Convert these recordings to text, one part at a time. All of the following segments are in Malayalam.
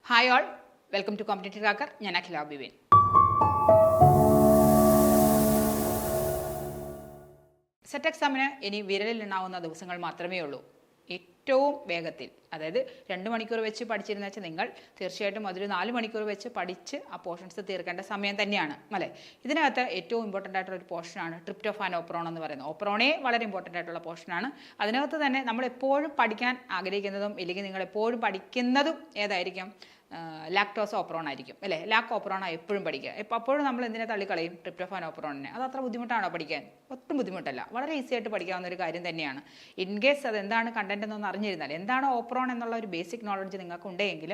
Hi all, welcome to competitive cracker. ഞാൻ അഖില ബിബിൻ. സെറ്റ് എക്സാമിന് ഇനി വിരലിലെണ്ണാവുന്ന ദിവസങ്ങൾ മാത്രമേ ഉള്ളൂ. ഏറ്റവും വേഗത്തിൽ, അതായത് 2 മണിക്കൂർ വെച്ച് പഠിച്ചിരുന്ന വെച്ചാൽ നിങ്ങൾ തീർച്ചയായിട്ടും അതൊരു 4 മണിക്കൂർ വെച്ച് പഠിച്ച് ആ പോർഷൻസ് തീർക്കേണ്ട സമയം തന്നെയാണ് അല്ലേ. ഇതിനകത്ത് ഏറ്റവും ഇമ്പോർട്ടൻ്റ് ആയിട്ടുള്ള ഒരു പോർഷനാണ് ട്രിപ്റ്റോഫാൻ ഓപ്രോൺ എന്ന് പറയുന്നത്. ഓപ്രോണേ വളരെ ഇമ്പോർട്ടൻ്റ് ആയിട്ടുള്ള പോർഷനാണ്. അതിനകത്ത് തന്നെ നമ്മൾ എപ്പോഴും പഠിക്കാൻ ആഗ്രഹിക്കുന്നതും ഇല്ലെങ്കിൽ നിങ്ങൾ എപ്പോഴും പഠിക്കുന്നതും ഏതായിരിക്കും? ലാക്ടോസ് ഓപ്രോൺ ആയിരിക്കും അല്ലേ. ലാക് ഓപ്രോണ എപ്പോഴും പഠിക്കുക. അപ്പോഴും നമ്മൾ എന്തിനെ തള്ളിക്കളയും? ട്രിപ്റ്റോഫാൻ ഓപ്രോണിനെ. അത് അത്ര ബുദ്ധിമുട്ടാണോ പഠിക്കാൻ? ഒട്ടും ബുദ്ധിമുട്ടല്ല, വളരെ ഈസി ആയിട്ട് പഠിക്കാവുന്ന ഒരു കാര്യം തന്നെയാണ്. ഇൻ കേസ് അത് എന്താണ് കണ്ടന്റ് എന്നൊന്ന് അറിഞ്ഞിരുന്നാൽ, എന്താണ് ഓപ്രോൺ എന്നുള്ള ഒരു ബേസിക് നോളജ് നിങ്ങൾക്ക് ഉണ്ടെങ്കിൽ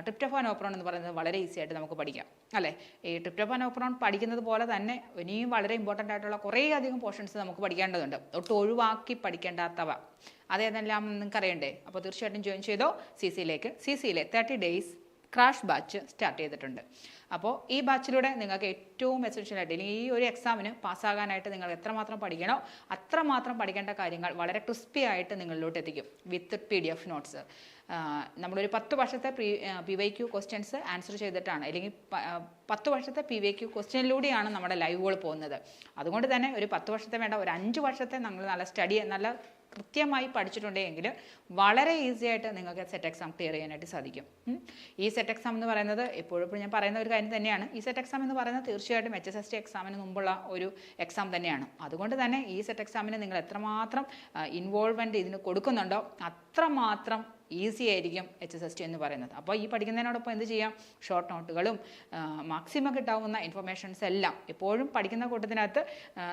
ട്രിപ്റ്റോഫാൻ ഓപ്രോൺ എന്ന് പറയുന്നത് വളരെ ഈസി ആയിട്ട് നമുക്ക് പഠിക്കാം അല്ലേ. ഈ ട്രിപ്റ്റോഫാൻ ഓപ്രോൺ പഠിക്കുന്നത് പോലെ തന്നെ ഇനിയും വളരെ ഇമ്പോർട്ടൻ്റ് ആയിട്ടുള്ള കുറേ അധികം പോർഷൻസ് നമുക്ക് പഠിക്കേണ്ടതുണ്ട്. ഒട്ടും ഒഴിവാക്കി പഠിക്കേണ്ടാത്തവ അതേതെല്ലാം നിങ്ങൾക്ക് അറിയണ്ടേ? അപ്പോൾ തീർച്ചയായിട്ടും ജോയിൻ ചെയ്തോ CCയിലേക്ക്. CCയിലെ 30 days ക്രാഷ് ബാച്ച് സ്റ്റാർട്ട് ചെയ്തിട്ടുണ്ട്. അപ്പോൾ ഈ ബാച്ചിലൂടെ നിങ്ങൾക്ക് ഏറ്റവും എസെൻഷ്യലായിട്ട് അല്ലെങ്കിൽ ഈ ഒരു എക്സാമിന് പാസ്സാകാനായിട്ട് നിങ്ങൾ എത്രമാത്രം പഠിക്കണോ അത്രമാത്രം പഠിക്കേണ്ട കാര്യങ്ങൾ വളരെ ക്രിസ്പി ആയിട്ട് നിങ്ങളിലോട്ട് എത്തിക്കും വിത്ത് PDF നോട്ട്സ്. നമ്മളൊരു 10 വർഷത്തെ PYQ ക്വസ്റ്റ്യൻസ് ആൻസർ ചെയ്തിട്ടാണ്, അല്ലെങ്കിൽ 10 വർഷത്തെ PYQ ക്വസ്റ്റ്യനിലൂടെയാണ് നമ്മുടെ ലൈവുകൾ പോകുന്നത്. അതുകൊണ്ട് തന്നെ ഒരു 10 വർഷത്തെ വേണ്ട, ഒരു 5 വർഷത്തെ നമ്മൾ നല്ല കൃത്യമായി പഠിച്ചിട്ടുണ്ടെങ്കിൽ വളരെ ഈസി ആയിട്ട് നിങ്ങൾക്ക് സെറ്റ് എക്സാം ക്ലിയർ ചെയ്യാനായിട്ട് സാധിക്കും. ഈ സെറ്റ് എക്സാം എന്ന് പറയുന്നത് എപ്പോഴും ഞാൻ പറയുന്ന ഒരു കാര്യം തന്നെയാണ്. ഈ സെറ്റ് എക്സാം എന്ന് പറയുന്നത് തീർച്ചയായിട്ടും HSST എക്സാമിന് മുമ്പുള്ള ഒരു എക്സാം തന്നെയാണ്. അതുകൊണ്ട് തന്നെ ഈ സെറ്റ് എക്സാമിന് നിങ്ങൾ എത്രമാത്രം ഇൻവോൾവ്മെൻറ്റ് ഇതിന് കൊടുക്കുന്നുണ്ടോ അത്രമാത്രം ഈസി ആയിരിക്കും HSST എന്ന് പറയുന്നത്. അപ്പോൾ ഈ പഠിക്കുന്നതിനോടൊപ്പം എന്ത് ചെയ്യാം? ഷോർട്ട് നോട്ടുകളും മാക്സിമം കിട്ടാവുന്ന ഇൻഫർമേഷൻസ് എല്ലാം എപ്പോഴും പഠിക്കുന്ന കൂട്ടത്തിനകത്ത്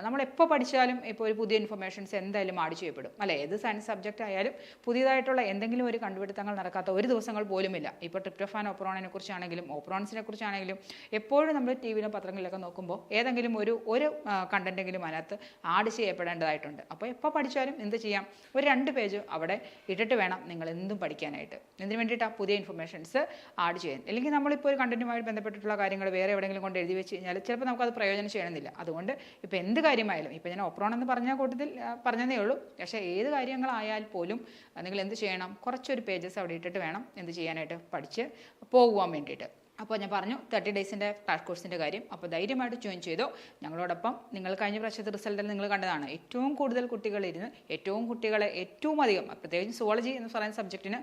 നമ്മൾ എപ്പോൾ പഠിച്ചാലും ഇപ്പോൾ ഒരു പുതിയ ഇൻഫർമേഷൻസ് എന്തായാലും ആഡ് ചെയ്യപ്പെടും അല്ലേ. ഏത് സയൻസ് സബ്ജക്റ്റ് ആയാലും പുതിയതായിട്ടുള്ള എന്തെങ്കിലും ഒരു കണ്ടുപിടുത്തങ്ങൾ നടക്കാത്ത ഒരു ദിവസങ്ങൾ പോലുമില്ല. ഇപ്പോൾ ട്രിപ്റ്റോഫാൻ ഓപ്രോണിനെ കുറിച്ചാണെങ്കിലും ഓപ്രോൺസിനെ കുറിച്ചാണെങ്കിലും എപ്പോഴും നമ്മൾ TV-യിലും പത്രങ്ങളിലൊക്കെ നോക്കുമ്പോൾ ഏതെങ്കിലും ഒരു കണ്ടന്റെങ്കിലും അതിനകത്ത് ആഡ് ചെയ്യപ്പെടേണ്ടതായിട്ടുണ്ട്. അപ്പോൾ എപ്പോൾ പഠിച്ചാലും എന്ത് ചെയ്യാം? ഒരു 2 പേജ് അവിടെ ഇട്ടിട്ട് വേണം നിങ്ങൾ എന്തും പഠിക്കാനായിട്ട്. എന്തിനു വേണ്ടിയിട്ടാണ്? പുതിയ ഇൻഫർമേഷൻസ് ആഡ് ചെയ്യാൻ. അല്ലെങ്കിൽ നമ്മളിപ്പോൾ ഒരു കണ്ടന്റുമായിട്ട് ബന്ധപ്പെട്ടിട്ടുള്ള കാര്യങ്ങൾ വേറെ എവിടെയെങ്കിലും കൊണ്ട് എഴുതി വെച്ച് കഴിഞ്ഞാൽ ചിലപ്പോൾ നമുക്കത് പ്രയോജനം ചെയ്യണമെന്നില്ല. അതുകൊണ്ട് ഇപ്പോൾ എന്ത് കാര്യമായാലും, ഇപ്പോൾ ഞാൻ ഓപ്രോൺ എന്ന് പറഞ്ഞ കൂട്ടത്തിൽ പറഞ്ഞതേ ഉള്ളൂ, പക്ഷേ ഏത് കാര്യങ്ങളായാൽ പോലും നിങ്ങൾ എന്ത് ചെയ്യണം? കുറച്ചൊരു പേജസ് അവിടെ ഇട്ടിട്ട് വേണം എന്ത് ചെയ്യാനായിട്ട്? പഠിച്ച് പോകുവാൻ വേണ്ടിയിട്ട്. അപ്പോൾ ഞാൻ പറഞ്ഞു 30 ഡേയ്സിൻ്റെ ക്രാഷ് കോഴ്സിൻ്റെ കാര്യം. അപ്പോൾ ധൈര്യമായിട്ട് ജോയിൻ ചെയ്തോ. ഞങ്ങളോടൊപ്പം നിങ്ങൾ കഴിഞ്ഞ പ്രാവശ്യത്തെ റിസൾട്ടിൽ നിങ്ങൾ കണ്ടതാണ്, ഏറ്റവും കൂടുതൽ കുട്ടികളിരുന്ന് ഏറ്റവും അധികം, പ്രത്യേകിച്ച് സുവോളജി എന്ന് പറയുന്ന സബ്ജക്റ്റിന്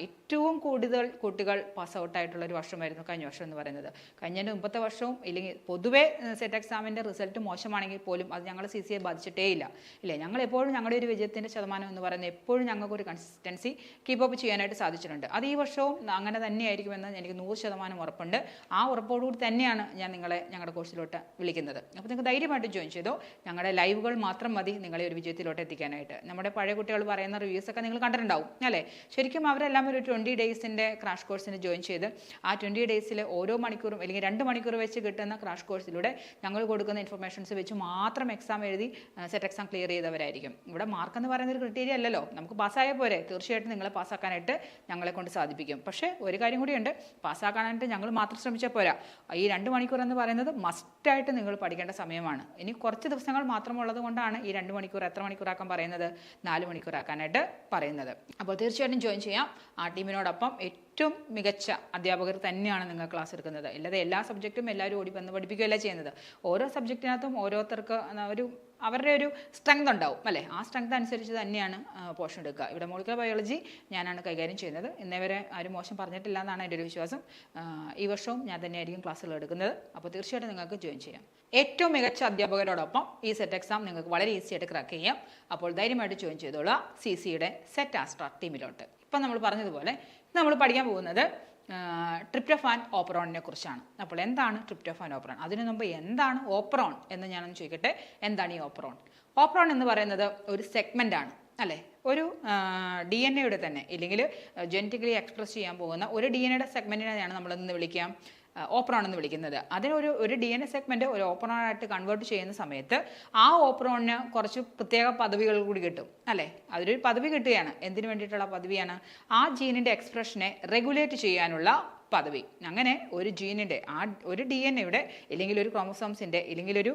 ഏറ്റവും കൂടുതൽ കുട്ടികൾ പാസ് ഔട്ടായിട്ടുള്ള ഒരു വർഷമായിരുന്നു കഴിഞ്ഞ വർഷം എന്ന് പറയുന്നത്. കഴിഞ്ഞതിൻ്റെ മുമ്പത്തെ വർഷവും ഇല്ലെങ്കിൽ പൊതുവേ സെറ്റ് എക്സാമിൻ്റെ റിസൾട്ട് മോശമാണെങ്കിൽ പോലും അത് ഞങ്ങൾ CCയെ ബാധിച്ചിട്ടേ ഇല്ല. ഇല്ലേ, ഞങ്ങൾ എപ്പോഴും ഞങ്ങളുടെ ഒരു വിജയത്തിൻ്റെ ശതമാനം എന്ന് പറയുന്നത് എപ്പോഴും ഞങ്ങൾക്കൊരു കൺസിസ്റ്റൻസി കീപ്പ് അപ്പ് ചെയ്യാനായിട്ട് സാധിച്ചിട്ടുണ്ട്. അത് ഈ വർഷവും അങ്ങനെ തന്നെയായിരിക്കുമെന്ന് എനിക്ക് 100% ഉറപ്പുണ്ട്. ആ ഉറപ്പോടുകൂടി തന്നെയാണ് ഞാൻ നിങ്ങളെ ഞങ്ങളുടെ കോഴ്സിലോട്ട് വിളിക്കുന്നത്. അപ്പോൾ നിങ്ങൾക്ക് ധൈര്യമായിട്ട് ജോയിൻ ചെയ്തോ. ഞങ്ങളുടെ ലൈവുകൾ മാത്രം മതി നിങ്ങളെ ഒരു വിജയത്തിലോട്ട് എത്തിക്കാനായിട്ട്. നമ്മുടെ പഴയ കുട്ടികൾ പറയുന്ന റിവ്യൂസൊക്കെ നിങ്ങൾ കണ്ടിട്ടുണ്ടാവും അല്ലേ. ശരിക്കും അവരെല്ലാം ഒരു 20 ഡേയ്സിൻ്റെ ക്രാഷ് കോഴ്സിന് ജോയിൻ ചെയ്ത് ആ 20 ഡേയ്സിൽ ഓരോ മണിക്കൂറും അല്ലെങ്കിൽ 2 മണിക്കൂർ വെച്ച് കിട്ടുന്ന ക്രാഷ് കോഴ്സിലൂടെ ഞങ്ങൾ കൊടുക്കുന്ന ഇൻഫർമേഷൻസ് വെച്ച് മാത്രം എക്സാം എഴുതി സെറ്റ് എക്സാം ക്ലിയർ ചെയ്തവരായിരിക്കും. ഇവിടെ മാർക്ക് എന്ന് പറയുന്ന ഒരു ക്രിറ്റീരിയ അല്ലല്ലോ. നമുക്ക് പാസ്സായ പോരെ, തീർച്ചയായിട്ടും നിങ്ങളെ പാസ്സാക്കാനായിട്ട് ഞങ്ങളെ കൊണ്ട് സാധിപ്പിക്കും. പക്ഷേ ഒരു കാര്യം കൂടിയുണ്ട്, പാസ്സാക്കാനായിട്ട് ഞങ്ങൾ മാത്രം ശ്രമിച്ചാൽ പോരാ. ഈ 2 മണിക്കൂർ എന്ന് പറയുന്നത് മസ്റ്റായിട്ട് നിങ്ങൾ പഠിക്കേണ്ട സമയമാണ്. ഇനി കുറച്ച് ദിവസങ്ങൾ മാത്രമുള്ളത് കൊണ്ടാണ് ഈ 2 മണിക്കൂർ എത്ര മണിക്കൂറാക്കാൻ പറയുന്നത്? 4 മണിക്കൂറാക്കാനായിട്ട് പറയുന്നത്. അപ്പോൾ തീർച്ചയായിട്ടും ജോയിൻ ചെയ്യാം. ആ ടീമിനോടൊപ്പം ഏറ്റവും മികച്ച അധ്യാപകർ തന്നെയാണ് നിങ്ങൾ ക്ലാസ് എടുക്കുന്നത്. അല്ലാതെ എല്ലാ സബ്ജക്റ്റും എല്ലാവരും ഓടി വന്ന് പഠിപ്പിക്കുകയല്ല ചെയ്യുന്നത്. ഓരോ സബ്ജക്റ്റിനകത്തും ഓരോരുത്തർക്ക് അവരുടെ ഒരു സ്ട്രെങ്ത് ഉണ്ടാവും അല്ലേ. ആ സ്ട്രെങ്ത് അനുസരിച്ച് തന്നെയാണ് പോർഷൻ എടുക്കുക. ഇവിടെ മോളിക്കുലർ ബയോളജി ഞാനാണ് കൈകാര്യം ചെയ്യുന്നത്. ഇന്നേവരെ ആരും മോശം പറഞ്ഞിട്ടില്ല എന്നാണ് എൻ്റെ ഒരു വിശ്വാസം. ഈ വർഷവും ഞാൻ തന്നെയായിരിക്കും ക്ലാസ്സുകൾ എടുക്കുന്നത്. അപ്പോൾ തീർച്ചയായിട്ടും നിങ്ങൾക്ക് ജോയിൻ ചെയ്യാം. ഏറ്റവും മികച്ച അധ്യാപകരോടൊപ്പം ഈ സെറ്റ് എക്സാം നിങ്ങൾക്ക് വളരെ ഈസി ആയിട്ട് ക്രാക്ക് ചെയ്യാം. അപ്പോൾ ധൈര്യമായിട്ട് ജോയിൻ ചെയ്തോളുക CCയുടെ സെറ്റ് ആസ്ട്ര ടീമിലോട്ട്. ഇപ്പം നമ്മൾ പറഞ്ഞതുപോലെ നമ്മൾ പഠിക്കാൻ പോകുന്നത് ട്രിപ്റ്റോഫാൻ ഓപ്രോണിനെ കുറിച്ചാണ്. അപ്പോൾ എന്താണ് ട്രിപ്റ്റോഫാൻ ഓപ്രോൺ? അതിനു മുമ്പ് എന്താണ് ഓപ്രോൺ എന്ന് ഞാനൊന്ന് ചോദിക്കട്ടെ. എന്താണ് ഈ ഓപ്രോൺ? ഓപ്രോൺ എന്ന് പറയുന്നത് ഒരു സെഗ്മെൻ്റ് ആണ് അല്ലേ. ഒരു DNA തന്നെ ഇല്ലെങ്കിൽ ജനറ്റിക്കലി എക്സ്പ്രസ് ചെയ്യാൻ പോകുന്ന ഒരു DNA സെഗ്മെൻറ്റിനെയാണ് നമ്മളെന്ന് വിളിക്കാം ഓപ്രോൺ എന്ന് വിളിക്കുന്നത്. അതിനൊരു DNA സെഗ്മെൻറ്റ് ഒരു ഓപ്രോണായിട്ട് കൺവേർട്ട് ചെയ്യുന്ന സമയത്ത് ആ ഓപ്രോണിന് കുറച്ച് പ്രത്യേക പദവികൾ കൂടി കിട്ടും അല്ലേ. അതിലൊരു പദവി കിട്ടുകയാണ്. എന്തിനു വേണ്ടിയിട്ടുള്ള പദവിയാണ്? ആ ജീനിൻ്റെ എക്സ്പ്രഷനെ റെഗുലേറ്റ് ചെയ്യാനുള്ള പദവി. അങ്ങനെ ഒരു ജീനിൻ്റെ ഒരു DNA അല്ലെങ്കിൽ ഒരു ക്രോമസോംസിൻ്റെ അല്ലെങ്കിൽ ഒരു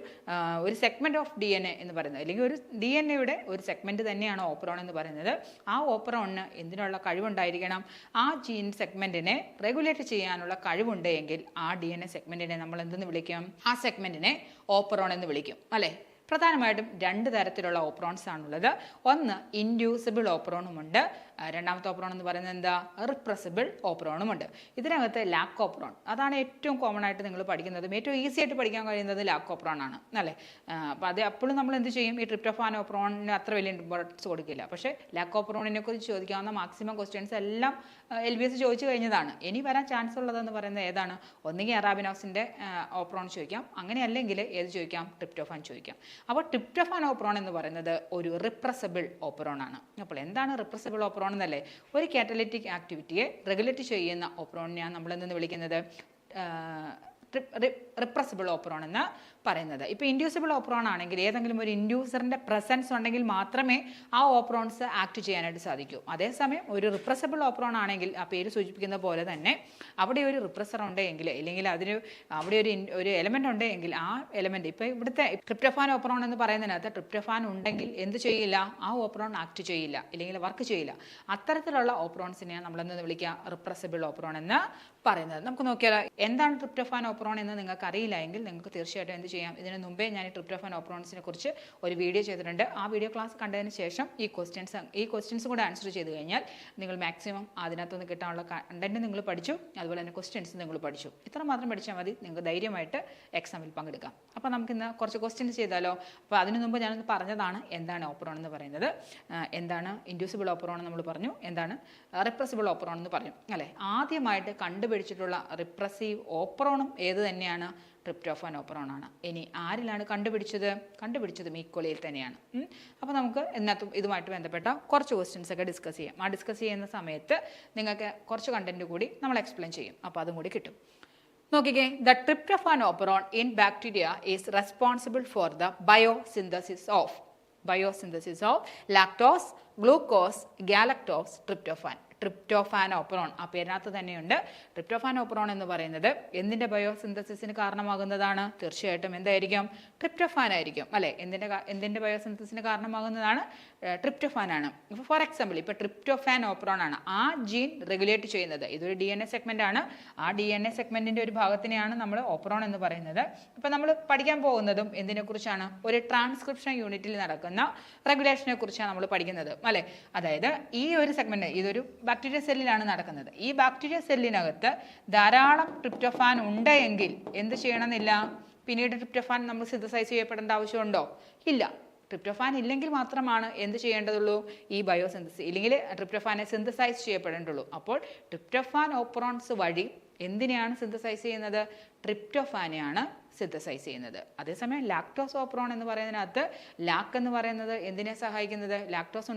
സെഗ്മെൻറ്റ് ഓഫ് DNA എന്ന് പറയുന്നത്, അല്ലെങ്കിൽ ഒരു DNA ഒരു സെഗ്മെൻറ്റ് തന്നെയാണ് ഓപ്പറോൺ എന്ന് പറയുന്നത്. ആ ഓപ്പറോണിന് എന്തിനുള്ള കഴിവുണ്ടായിരിക്കണം? ആ ജീൻ സെഗ്മെൻറ്റിനെ റെഗുലേറ്റ് ചെയ്യാനുള്ള കഴിവുണ്ട് എങ്കിൽ ആ DNA സെഗ്മെൻറ്റിനെ നമ്മൾ എന്തെന്ന് വിളിക്കും? ആ സെഗ്മെൻറ്റിനെ ഓപ്പറോൺ എന്ന് വിളിക്കും, അല്ലേ? പ്രധാനമായിട്ടും 2 തരത്തിലുള്ള ഓപ്പറോൺസ് ആണുള്ളത്. ഒന്ന് ഇൻഡ്യൂസിബിൾ ഓപ്പറോണുമുണ്ട്, രണ്ടാമത്തെ ഓപ്പറോൺ എന്ന് പറയുന്നത് എന്താ? റിപ്രസിബിൾ ഓപ്പറോണുമുണ്ട്. ഇതിനകത്ത് ലാക്ക് ഓപ്പറോൺ, അതാണ് ഏറ്റവും കോമൺ ആയിട്ട് നിങ്ങൾ പഠിക്കുന്നതും ഏറ്റവും ഈസി ആയിട്ട് പഠിക്കാൻ കഴിയുന്നത് ലാക്ക് ഓപ്പറോൺ ആണ്, അല്ലേ? അപ്പോൾ അത് അപ്പോഴും നമ്മൾ എന്ത് ചെയ്യും? ഈ ട്രിപ്റ്റോഫാൻ ഓപ്പറോണിന് അത്ര വലിയ ഇമ്പോർട്ടൻസ് കൊടുക്കില്ല. പക്ഷേ ലാക്ക് ഓപ്പറോണിനെ കുറിച്ച് ചോദിക്കാവുന്ന മാക്സിമം ക്വസ്റ്റ്യൻസ് എല്ലാം LBS ചോദിച്ചു കഴിഞ്ഞതാണ്. ഇനി വരാൻ ചാൻസ് ഉള്ളതെന്ന് പറയുന്നത് ഏതാണ്? ഒന്നുകിൽ അറാബിനോസിൻ്റെ ഓപ്പറോൺ ചോദിക്കാം, അങ്ങനെയല്ലെങ്കിൽ ഏത് ചോദിക്കാം? ട്രിപ്റ്റോഫാൻ ചോദിക്കാം. അപ്പോൾ ട്രിപ്റ്റോഫാൻ ഓപ്പറോൺ എന്ന് പറയുന്നത് ഒരു റിപ്രസിബിൾ ഓപ്പറോൺ ആണ്. അപ്പോൾ എന്താണ് റിപ്രസിബിൾ ഓപ്പറോൺ എന്നല്ലേ? ഒരു കാറ്റലിറ്റിക് ആക്ടിവിറ്റിയെ റെഗുലേറ്റ് ചെയ്യുന്ന ഓപ്പറോണിനെയാണ് നമ്മൾ എന്തെന്ന് വിളിക്കുന്നത്? റിപ്രസിബിൾ ഓപ്പറോൺ എന്ന് പറയുന്നത്. ഇപ്പോൾ ഇൻഡ്യൂസിബിൾ ഓപ്പറോൺ ആണെങ്കിൽ ഏതെങ്കിലും ഒരു ഇൻഡ്യൂസറിൻ്റെ പ്രസൻസ് ഉണ്ടെങ്കിൽ മാത്രമേ ആ ഓപ്പറോൺസ് ആക്ട് ചെയ്യാനായിട്ട് സാധിക്കൂ. അതേസമയം ഒരു റിപ്രസിബിൾ ഓപ്പറോൺ ആണെങ്കിൽ ആ പേര് സൂചിപ്പിക്കുന്ന പോലെ തന്നെ അവിടെ ഒരു റിപ്രസർ ഉണ്ടെങ്കിൽ, അല്ലെങ്കിൽ അവിടെ ഒരു എലമെൻ്റ് ഉണ്ടെങ്കിൽ ആ എലമെൻ്റ്, ഇപ്പോൾ ഇവിടുത്തെ ട്രിപ്റ്റോഫാൻ ഓപ്പറോൺ എന്ന് പറയുന്നതിനകത്ത് ട്രിപ്റ്റോഫാൻ ഉണ്ടെങ്കിൽ എന്ത് ചെയ്യില്ല? ആ ഓപ്പറോൺ ആക്ട് ചെയ്യില്ല, അല്ലെങ്കിൽ വർക്ക് ചെയ്യില്ല. അത്തരത്തിലുള്ള ഓപ്പറോൺസിനെയാണ് നമ്മളെന്ന് വിളിക്കുക? റിപ്രസിബിൾ ഓപ്പറോൺ എന്ന് പറയുന്നത്. നമുക്ക് നോക്കിയാൽ എന്താണ് ട്രിപ്റ്റോഫാൻ ഓപ്പറോൺ എന്ന് നിങ്ങൾക്ക് അറിയില്ല എങ്കിൽ നിങ്ങൾക്ക് തീർച്ചയായിട്ടും എന്ത് ചെയ്യാം? ഇതിന് മുമ്പേ ഞാൻ ഈ ട്രിപ്റ്റോഫാൻ ഓപ്പറോൺസിനെ കുറിച്ച് ഒരു വീഡിയോ ചെയ്തിട്ടുണ്ട്. ആ വീഡിയോ ക്ലാസ് കണ്ടതിന് ശേഷം ഈ ക്വസ്റ്റ്യൻസും കൂടെ ആൻസർ ചെയ്ത് കഴിഞ്ഞാൽ നിങ്ങൾ മാക്സിമം അതിനകത്തുനിന്ന് കിട്ടാനുള്ള കണ്ടന്റ് നിങ്ങൾ പഠിച്ചു, അതുപോലെ തന്നെ ക്വസ്റ്റ്യൻസ് നിങ്ങൾ പഠിച്ചു. ഇത്ര മാത്രം പഠിച്ചാൽ മതി, നിങ്ങൾക്ക് ധൈര്യമായിട്ട് എക്സാമിൽ പങ്കെടുക്കാം. അപ്പോൾ നമുക്കിന്ന് കുറച്ച് ക്വസ്റ്റ്യൻസ് ചെയ്താലോ? അപ്പോൾ അതിനു മുമ്പ് ഞാനൊന്ന് പറഞ്ഞതാണ് എന്താണ് ഓപ്പറോൺ എന്ന് പറയുന്നത്, എന്താണ് ഇൻഡ്യൂസിബിൾ ഓപ്പറോൺ നമ്മൾ പറഞ്ഞു, എന്താണ് റിപ്രസിബിൾ ഓപ്പറോൺ എന്ന് പറഞ്ഞു, അല്ലേ? ആദ്യമായിട്ട് കണ്ടുപിടിച്ചിട്ടുള്ള റിപ്രസീവ് ഓപ്പറോണും ഏത് തന്നെയാണ്? ട്രിപ്റ്റോഫാൻ ഓപ്പറോൺ ആണ്. ഇനി ആരിലാണ് കണ്ടുപിടിച്ചത് മീക്കോളിയിൽ തന്നെയാണ്. അപ്പോൾ നമുക്ക് ഇതുമായിട്ട് ബന്ധപ്പെട്ട കുറച്ച് ക്വസ്റ്റ്യൻസ് ഒക്കെ ഡിസ്കസ് ചെയ്യാം. ആ ഡിസ്കസ് ചെയ്യുന്ന സമയത്ത് നിങ്ങൾക്ക് കുറച്ച് കണ്ടന്റ് കൂടി നമ്മൾ എക്സ്പ്ലെയിൻ ചെയ്യും, അപ്പോൾ അതും കൂടി കിട്ടും. നോക്കിക്കേ, the tryptophan operon in bacteria is responsible for the biosynthesis of lactose, glucose, galactose, tryptophan operon. ആ പേരിനകത്ത് തന്നെയുണ്ട്. ട്രിപ്റ്റോഫാൻ ഓപ്പറോൺ എന്ന് പറയുന്നത് എന്തിൻ്റെ ബയോസിന്തസിസിന് കാരണമാകുന്നതാണ്? തീർച്ചയായിട്ടും എന്തായിരിക്കും? ട്രിപ്റ്റോഫാൻ ആയിരിക്കും, അല്ലേ? എന്തിൻ്റെ ബയോസിന്തസിന് കാരണമാകുന്നതാണ്? ട്രിപ്റ്റോഫാൻ ആണ്. ഇപ്പോൾ ഫോർ എക്സാമ്പിൾ, ഇപ്പോൾ ട്രിപ്റ്റോഫാൻ ഓപ്പറോൺ ആണ് ആ ജീൻ റെഗുലേറ്റ് ചെയ്യുന്നത്. ഇതൊരു DNA സെഗ്മെൻ്റ് ആണ്. ആ DNA സെഗ്മെൻറ്റിൻ്റെ ഒരു ഭാഗത്തിനെയാണ് നമ്മൾ ഓപ്പറോൺ എന്ന് പറയുന്നത്. ഇപ്പോൾ നമ്മൾ പഠിക്കാൻ പോകുന്നതും എന്തിനെക്കുറിച്ചാണ്? ഒരു ട്രാൻസ്ക്രിപ്ഷൻ യൂണിറ്റിൽ നടക്കുന്ന റെഗുലേഷനെ കുറിച്ചാണ് നമ്മൾ പഠിക്കുന്നത്, അല്ലേ? അതായത് ഈ ഒരു സെഗ്മെൻറ്റ് ഇതൊരു ബാക്ടീരിയ സെല്ലിലാണ് നടക്കുന്നത്. ഈ ബാക്ടീരിയ സെല്ലിനകത്ത് ധാരാളം ട്രിപ്റ്റോഫാൻ ഉണ്ട് എങ്കിൽ എന്ത് ചെയ്യണമെന്നില്ല? പിന്നീട് ട്രിപ്റ്റോഫാൻ നമ്മൾ സിന്തസൈസ് ചെയ്യപ്പെടേണ്ട ആവശ്യമുണ്ടോ? ഇല്ല. ട്രിപ്റ്റോഫാൻ ഇല്ലെങ്കിൽ മാത്രമാണ് എന്ത് ചെയ്യേണ്ടതുള്ളൂ? ഈ ബയോസിന്തസിസ്, ഇല്ലെങ്കിൽ ട്രിപ്റ്റോഫാനെ സിന്തസൈസ് ചെയ്യപ്പെടേണ്ടുള്ളൂ. അപ്പോൾ ട്രിപ്റ്റോഫാൻ ഓപ്പറോൺസ് വഴി എന്തിനെയാണ് സിന്തസൈസ് ചെയ്യുന്നത്? ട്രിപ്റ്റോഫാനെയാണ് സിന്തസൈസ് ചെയ്യുന്നത്. അതേസമയം ലാക്ടോസ് ഓപ്പറോൺ എന്ന് പറയുന്നതിനകത്ത് ലാക്ക് എന്ന് പറയുന്നത് എന്തിനെ സഹായിക്കുന്നത്? ലാക്ടോസ്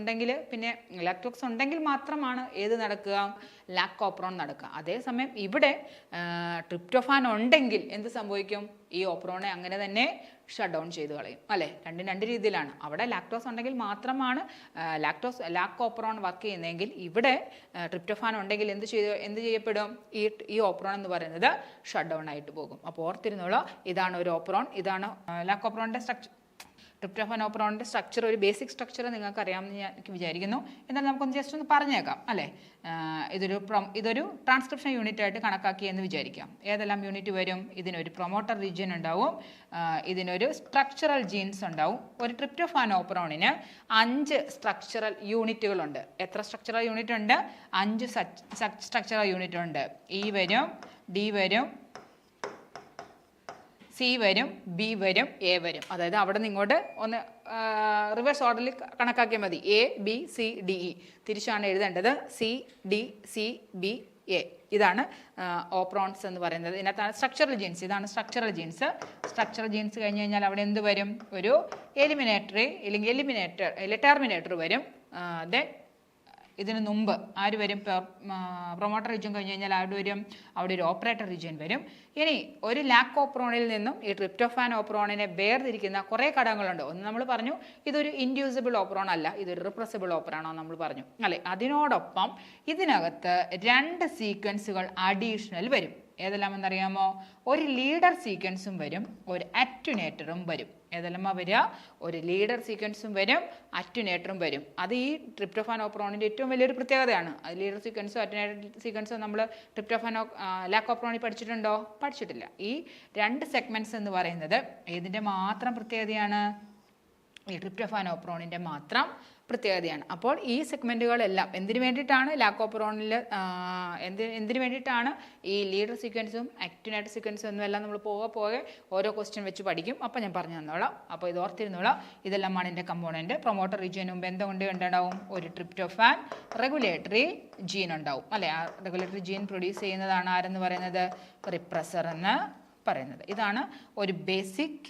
ഉണ്ടെങ്കിൽ മാത്രമാണ് ഏത് നടക്കുക? ലാക്ക് ഓപ്പറോൺ നടക്കുക. അതേസമയം ഇവിടെ ട്രിപ്റ്റോഫാൻ ഉണ്ടെങ്കിൽ എന്ത് സംഭവിക്കും? ഈ ഓപ്പറോണെ അങ്ങനെ തന്നെ ഷട്ട് ഡൗൺ ചെയ്ത് കളയും, അല്ലേ? രണ്ട് രീതിയിലാണ്. അവിടെ ലാക്ടോസ് ഉണ്ടെങ്കിൽ മാത്രമാണ് ലാക്ക് ഓപ്പറോൺ വർക്ക് ചെയ്യുന്നതെങ്കിൽ ഇവിടെ ട്രിപ്റ്റോഫാൻ ഉണ്ടെങ്കിൽ എന്ത് ചെയ്യപ്പെടും? ഈ ഓപ്പറോൺ എന്ന് പറയുന്നത് ഷട്ട് ഡൗൺ ആയിട്ട് പോകും. അപ്പോൾ ഓർത്തിരുന്നോളൂ, ഇതാണ് ഒരു ഓപ്പറോൺ, ഇതാണ് ലാക്ക് ഓപ്പറോണിൻ്റെ സ്ട്രക്ചർ. ട്രിപ്റ്റോഫാൻ ഓപ്പറോണിൻ്റെ സ്ട്രക്ചർ, ഒരു ബേസിക് സ്ട്രക്ചർ നിങ്ങൾക്ക് അറിയാമെന്ന് ഞാൻ വിചാരിക്കുന്നു. എന്നാലും നമുക്കൊന്ന് ജസ്റ്റ് ഒന്ന് പറഞ്ഞേക്കാം, അല്ലേ? ഇതൊരു ട്രാൻസ്ക്രിപ്ഷൻ യൂണിറ്റ് ആയിട്ട് കണക്കാക്കിയെന്ന് വിചാരിക്കാം. ഏതെല്ലാം യൂണിറ്റ് വരും? ഇതിനൊരു പ്രൊമോട്ടർ റീജിയൻ ഉണ്ടാവും, ഇതിനൊരു സ്ട്രക്ചറൽ ജീൻസ് ഉണ്ടാവും. ഒരു ട്രിപ്റ്റോഫാൻ ഓപ്പറോണിന് 5 സ്ട്രക്ചറൽ യൂണിറ്റുകളുണ്ട്. എത്ര സ്ട്രക്ചറൽ യൂണിറ്റ് ഉണ്ട്? 5 സ്ട്രക്ചറൽ യൂണിറ്റ് ഉണ്ട്. E വരും, D വരും, C വരും, B വരും, A വരും. അതായത് അവിടെ നിന്ന് ഇങ്ങോട്ട് ഒന്ന് റിവേഴ്സ് ഓർഡറിൽ കണക്കാക്കിയാൽ മതി. A, B, C, D, E തിരിച്ചാണ് എഴുതേണ്ടത്. C, D, C, B, A. ഇതാണ് ഓപ്പറോൺസ് എന്ന് പറയുന്നത്. ഇതിനകത്താണ് സ്ട്രക്ചറൽ ജീൻസ്. ഇതാണ് സ്ട്രക്ചറൽ ജീൻസ് കഴിഞ്ഞ് കഴിഞ്ഞാൽ അവിടെ എന്ത് വരും? ഒരു ടെർമിനേറ്റർ വരും. ദെൻ ഇതിന് മുമ്പ് ആര് വരും? പ്രൊമോട്ടർ റീജിയൻ കഴിഞ്ഞ് കഴിഞ്ഞാൽ അവിടെ ഒരു ഓപ്പറേറ്റർ റീജിയൻ വരും. ഇനി ഒരു ലാക് ഓപ്രോണിൽ നിന്നും ഈ ട്രിപ്റ്റോഫാൻ ഓപ്രോണിനെ വേർതിരിക്കുന്ന കുറേ ഘടകങ്ങളുണ്ട്. ഒന്ന് നമ്മൾ പറഞ്ഞു ഇതൊരു ഇൻഡ്യൂസിബിൾ ഓപ്രോൺ അല്ല, ഇതൊരു റിപ്രസിബിൾ ഓപ്രോണോ നമ്മൾ പറഞ്ഞു അല്ലേ. അതിനോടൊപ്പം ഇതിനകത്ത് 2 സീക്വൻസുകൾ അഡീഷണൽ വരും. ഏതെല്ലാം എന്നറിയാമോ? ഒരു ലീഡർ സീക്വൻസും വരും, ഒരു അറ്റുനേറ്ററും വരും. ഏതെല്ലാം വരിക? ഒരു ലീഡർ സീക്വൻസും വരും, അറ്റുനേറ്ററും വരും. അത് ഈ ട്രിപ്റ്റോഫാൻ ഓപ്രോണിൻ്റെ ഏറ്റവും വലിയൊരു പ്രത്യേകതയാണ്. അത് ലീഡർ സീക്വൻസോ അറ്റുനേറ്റർ സീക്വൻസോ നമ്മൾ ട്രിപ്റ്റോഫാൻ ലാക് ഓപ്രോണിൽ പഠിച്ചിട്ടുണ്ടോ? പഠിച്ചിട്ടില്ല. ഈ 2 സെഗ്മെന്റ്സ് എന്ന് പറയുന്നത് ഏതിൻ്റെ മാത്രം പ്രത്യേകതയാണ്? ഈ ട്രിപ്റ്റോഫാൻ ഓപ്രോണിൻ്റെ മാത്രം പ്രത്യേകതയാണ്. അപ്പോൾ ഈ സെഗ്മെൻറ്റുകളെല്ലാം എന്തിനു വേണ്ടിയിട്ടാണ് ലാക് ഓപ്രോണിൽ എന്തിനു വേണ്ടിയിട്ടാണ് ഈ ലീഡർ സീക്വൻസും അക്റ്റിനേറ്റർ സീക്വൻസും എന്നും എല്ലാം നമ്മൾ പോകെ ഓരോ ക്വസ്റ്റ്യൻ വെച്ച് പഠിക്കും. അപ്പോൾ ഞാൻ പറഞ്ഞു തന്നോളാം. അപ്പോൾ ഇത് ഓർത്തിരുന്നോളാം. ഇതെല്ലാമാണ് എൻ്റെ കമ്പോണൻറ്റ്. പ്രൊമോട്ടർ റീജിയന് മുമ്പ് എന്തുകൊണ്ട് ഉണ്ടാവും? ഒരു ട്രിപ്റ്റോഫാൻ റെഗുലേറ്ററി ജീൻ ഉണ്ടാവും അല്ലേ. ആ റെഗുലേറ്ററി ജീൻ പ്രൊഡ്യൂസ് ചെയ്യുന്നതാണ് ആരെന്ന് പറയുന്നത്? റിപ്രസർ എന്ന് പറയുന്നത്. ഇതാണ് ഒരു ബേസിക്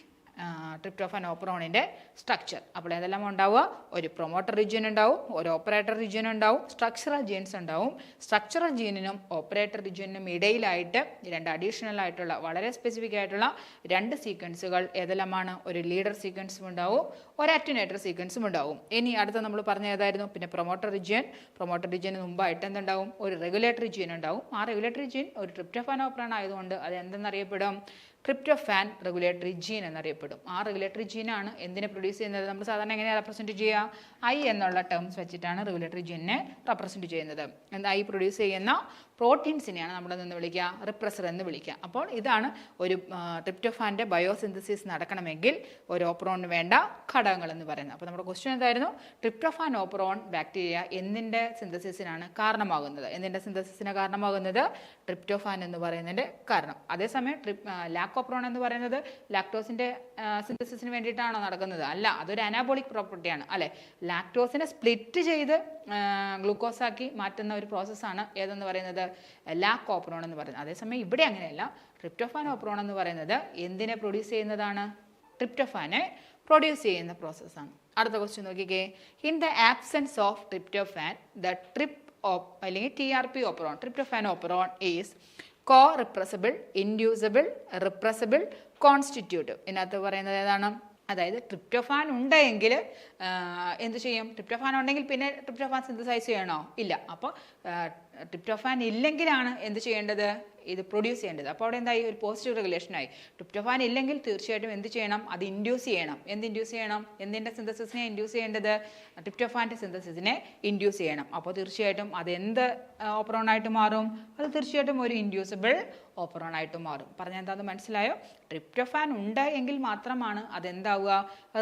ട്രിപ്റ്റോഫാൻ ഓപ്രോണിൻ്റെ സ്ട്രക്ചർ. അപ്പോൾ ഏതെല്ലാം ഉണ്ടാവുക? ഒരു പ്രൊമോട്ടർ റീജിയൻ ഉണ്ടാവും, ഒരു ഓപ്പറേറ്റർ റീജിയൻ ഉണ്ടാവും, സ്ട്രക്ചറൽ ജീൻസ് ഉണ്ടാവും. സ്ട്രക്ചറൽ ജീനിനും ഓപ്പറേറ്റർ റീജിയനും ഇടയിലായിട്ട് 2 അഡീഷണൽ ആയിട്ടുള്ള വളരെ സ്പെസിഫിക് ആയിട്ടുള്ള 2 സീക്വൻസുകൾ ഏതെല്ലാമാണ്? ഒരു ലീഡർ സീക്വൻസും ഉണ്ടാവും, ഒരു അറ്റുനേറ്റർ സീക്വൻസും ഉണ്ടാവും. ഇനി അടുത്ത നമ്മൾ പറഞ്ഞ ഏതായിരുന്നു? പിന്നെ പ്രൊമോട്ടർ റീജിയന് മുമ്പായിട്ട് എന്തുണ്ടാവും? ഒരു റെഗുലേറ്ററി ജീൻ ഉണ്ടാവും. ആ റെഗുലേറ്ററി ജീൻ ഒരു ട്രിപ്റ്റോഫാൻ ഓപ്രോൺ ആയതുകൊണ്ട് അത് എന്തെന്നറിയപ്പെടും? ട്രിപ്റ്റോഫാൻ റെഗുലേറ്ററി ജീൻ എന്നറിയപ്പെടും. ആ റെഗുലേറ്ററി ജീനാണ് എന്തിനെ പ്രൊഡ്യൂസ് ചെയ്യുന്നത്? നമ്മൾ സാധാരണ എങ്ങനെയാണ് റെപ്രസെൻറ്റ് ചെയ്യുക? ഐ എന്നുള്ള ടേംസ് വെച്ചിട്ടാണ് റെഗുലേറ്ററി ജീനിനെ റെപ്രസെൻറ്റ് ചെയ്യുന്നത്. എന്താ? ഐ പ്രൊഡ്യൂസ് ചെയ്യുന്ന പ്രോട്ടീൻസിനെയാണ് നമ്മൾ നിന്ന് വിളിക്കുക? റിപ്രസർ എന്ന് വിളിക്കുക. അപ്പോൾ ഇതാണ് ഒരു ട്രിപ്റ്റോഫാൻ്റെ ബയോസിന്തസിസ് നടക്കണമെങ്കിൽ ഒരു ഓപ്രോണിന് വേണ്ട ഘടകങ്ങൾ എന്ന് പറയുന്നത്. അപ്പോൾ നമ്മുടെ ക്വസ്റ്റ്യൻ എന്തായിരുന്നു? ട്രിപ്റ്റോഫാൻ ഓപ്രോൺ ബാക്ടീരിയ എന്തിൻ്റെ സിന്തസിസിനാണ് കാരണമാകുന്നത്? എന്തിൻ്റെ സിന്തസിസിന് കാരണമാകുന്നത്? ട്രിപ്റ്റോഫാൻ എന്ന് പറയുന്നതിൻ്റെ കാരണം. അതേസമയം ലാക് ഓപ്രോൺ എന്ന് പറയുന്നത് ലാക്ടോസിൻ്റെ സിന്തസിസിന് വേണ്ടിയിട്ടാണോ നടക്കുന്നത്? അല്ല, അതൊരു അനാബോളിക് പ്രോപ്പർട്ടിയാണ് അല്ലേ. ലാക്ടോസിനെ സ്പ്ലിറ്റ് ചെയ്ത് ഗ്ലൂക്കോസാക്കി മാറ്റുന്ന ഒരു പ്രോസസ്സാണ് ഏതെന്ന് പറയുന്നത്? ലാക് ഓപ്രോൺ എന്ന് പറയുന്നത്. അതേസമയം ഇവിടെ അങ്ങനെയല്ല. ട്രിപ്റ്റോഫാൻ ഓപ്രോൺ എന്ന് പറയുന്നത് എന്തിനെ പ്രൊഡ്യൂസ് ചെയ്യുന്നതാണ്? ട്രിപ്റ്റോഫാനെ പ്രൊഡ്യൂസ് ചെയ്യുന്ന പ്രോസസ്സാണ്. അടുത്ത ക്വസ്റ്റ്യൻ നോക്കിക്കേ. In the absence of tryptophan the അല്ലെങ്കിൽ TRP operon, tryptophan operon is co-repressible, inducible, repressible, constitutive. ഇതിനകത്ത് പറയുന്നത് ഏതാണ്? അതായത് ട്രിപ്റ്റോഫാൻ ഉണ്ടെങ്കിൽ എന്ത് ചെയ്യും? ട്രിപ്റ്റോഫാൻ ഉണ്ടെങ്കിൽ പിന്നെ ട്രിപ്റ്റോഫാൻ സിന്തസൈസ് ചെയ്യണോ? ഇല്ല. അപ്പോൾ ട്രിപ്റ്റോഫാൻ ഇല്ലെങ്കിലാണ് എന്ത് ചെയ്യേണ്ടത്? ഇത് പ്രൊഡ്യൂസ് ചെയ്യേണ്ടത്. അപ്പോൾ അവിടെ എന്തായി? ഒരു പോസിറ്റീവ് റെഗുലേഷനായി. ട്രിപ്റ്റോഫാൻ ഇല്ലെങ്കിൽ തീർച്ചയായിട്ടും എന്ത് ചെയ്യണം? അത് ഇൻഡ്യൂസ് ചെയ്യണം. എന്ത് ഇൻഡ്യൂസ് ചെയ്യണം? എന്തിൻ്റെ സിന്തസിസിനെ ഇൻഡ്യൂസ് ചെയ്യേണ്ടത്? ട്രിപ്റ്റോഫാൻ്റെ സിന്തസിസിനെ ഇൻഡ്യൂസ് ചെയ്യണം. അപ്പോൾ തീർച്ചയായിട്ടും അത് എന്ത് ഓപ്രോണായിട്ട് മാറും? അത് തീർച്ചയായിട്ടും ഒരു ഇൻഡ്യൂസിബിൾ ഓപ്രോണായിട്ട് മാറും. പറഞ്ഞാൽ എന്താണെന്ന് മനസ്സിലായോ? ട്രിപ്റ്റോഫാൻ ഉണ്ട് എങ്കിൽ മാത്രമാണ് അതെന്താവുക?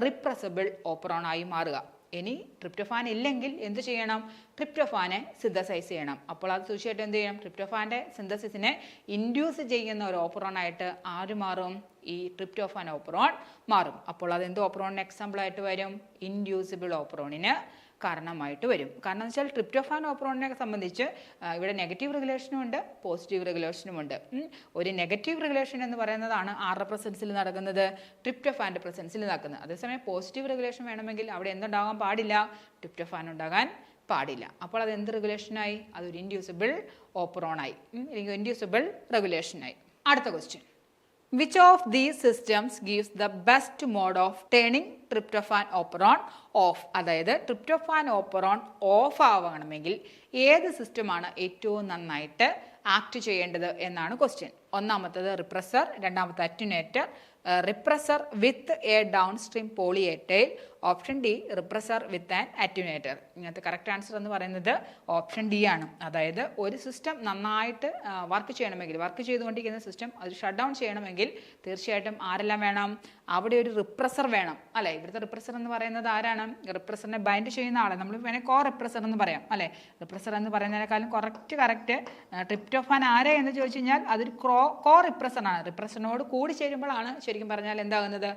റിപ്രസിബിൾ ഓപ്രോണായി മാറുക. ഇനി ട്രിപ്റ്റോഫാൻ ഇല്ലെങ്കിൽ എന്ത് ചെയ്യണം? ട്രിപ്റ്റോഫാനെ സിന്തസൈസ് ചെയ്യണം. അപ്പോൾ അത് തീർച്ചയായിട്ടും എന്ത് ചെയ്യണം? ട്രിപ്റ്റോഫാൻ്റെ സിന്തസിസിനെ ഇൻഡ്യൂസ് ചെയ്യുന്ന ഒരു ഓപ്രോണായിട്ട് ആര് മാറും? ഈ ട്രിപ്റ്റോഫാൻ ഓപ്രോൺ മാറും. അപ്പോൾ അതെന്ത് ഓപ്രോണിന് എക്സാമ്പിളായിട്ട് വരും? ഇൻഡ്യൂസിബിൾ ഓപ്രോണിന് കാരണമായിട്ട് വരും. കാരണം എന്ന് വെച്ചാൽ ട്രിപ്റ്റോഫാൻ ഓപ്രോണിനെ സംബന്ധിച്ച് ഇവിടെ നെഗറ്റീവ് റെഗുലേഷനും ഉണ്ട്, പോസിറ്റീവ് റെഗുലേഷനും ഉണ്ട്. ഒരു നെഗറ്റീവ് റെഗുലേഷൻ എന്ന് പറയുന്നതാണ് ആരുടെ പ്രസൻസിൽ നടക്കുന്നത്? ട്രിപ്റ്റോഫാൻ്റെ പ്രസൻസിൽ നടക്കുന്നത്. അതേസമയം പോസിറ്റീവ് റെഗുലേഷൻ വേണമെങ്കിൽ അവിടെ എന്തുണ്ടാകാൻ പാടില്ല? ട്രിപ്റ്റോഫാൻ ഉണ്ടാകാൻ പാടില്ല. അപ്പോൾ അത് എന്ത് റെഗുലേഷനായി? അതൊരു ഇൻഡ്യൂസിബിൾ ഓപ്രോണായി, ഇൻഡ്യൂസിബിൾ റെഗുലേഷനായി. അടുത്ത question. Which of these systems gives the best mode of turning tryptophan operon off? അതായത് ട്രിപ്റ്റോഫാൻ ഓപ്പറോൺ ഓഫ് ആവണമെങ്കിൽ ഏത് സിസ്റ്റമാണ് ഏറ്റവും നന്നായിട്ട് ആക്ട് ചെയ്യേണ്ടത് എന്നാണ് ക്വസ്റ്റ്യൻ. ഒന്നാമത്തത് റിപ്രസർ, രണ്ടാമത്തെ attenuator. Repressor with a downstream poly A tail. Option D repressor with an attenuator. ഇങ്ങനത്തെ കറക്റ്റ് ആൻസർ എന്ന് പറയുന്നത് ഓപ്ഷൻ ഡി ആണ്. അതായത് ഒരു സിസ്റ്റം നന്നായിട്ട് വർക്ക് ചെയ്യണമെങ്കിൽ, വർക്ക് ചെയ്തുകൊണ്ടിരിക്കുന്ന സിസ്റ്റം അത് ഷട്ട് ഡൗൺ ചെയ്യണമെങ്കിൽ തീർച്ചയായിട്ടും ആരെല്ലാം വേണം? അവിടെ ഒരു റിപ്രസർ വേണം അല്ലേ. ഇവിടുത്തെ റിപ്രസർ എന്ന് പറയുന്നത് ആരാണ്? റിപ്രസറിനെ ബൈൻഡ് ചെയ്യുന്ന ആളെ നമ്മൾ വേണേൽ കോ റിപ്രസർ എന്ന് പറയാം അല്ലേ. റിപ്രസർ എന്ന് പറയുന്നതിനേക്കാളും കറക്റ്റ് ട്രിപ്റ്റോഫാൻ ആരെ എന്ന് ചോദിച്ചു കഴിഞ്ഞാൽ അതൊരു കോ റിപ്രസറാണ്. റിപ്രസറിനോട് കൂടി ചേരുമ്പോഴാണ് ശരിക്കും പറഞ്ഞാൽ എന്താകുന്നത്?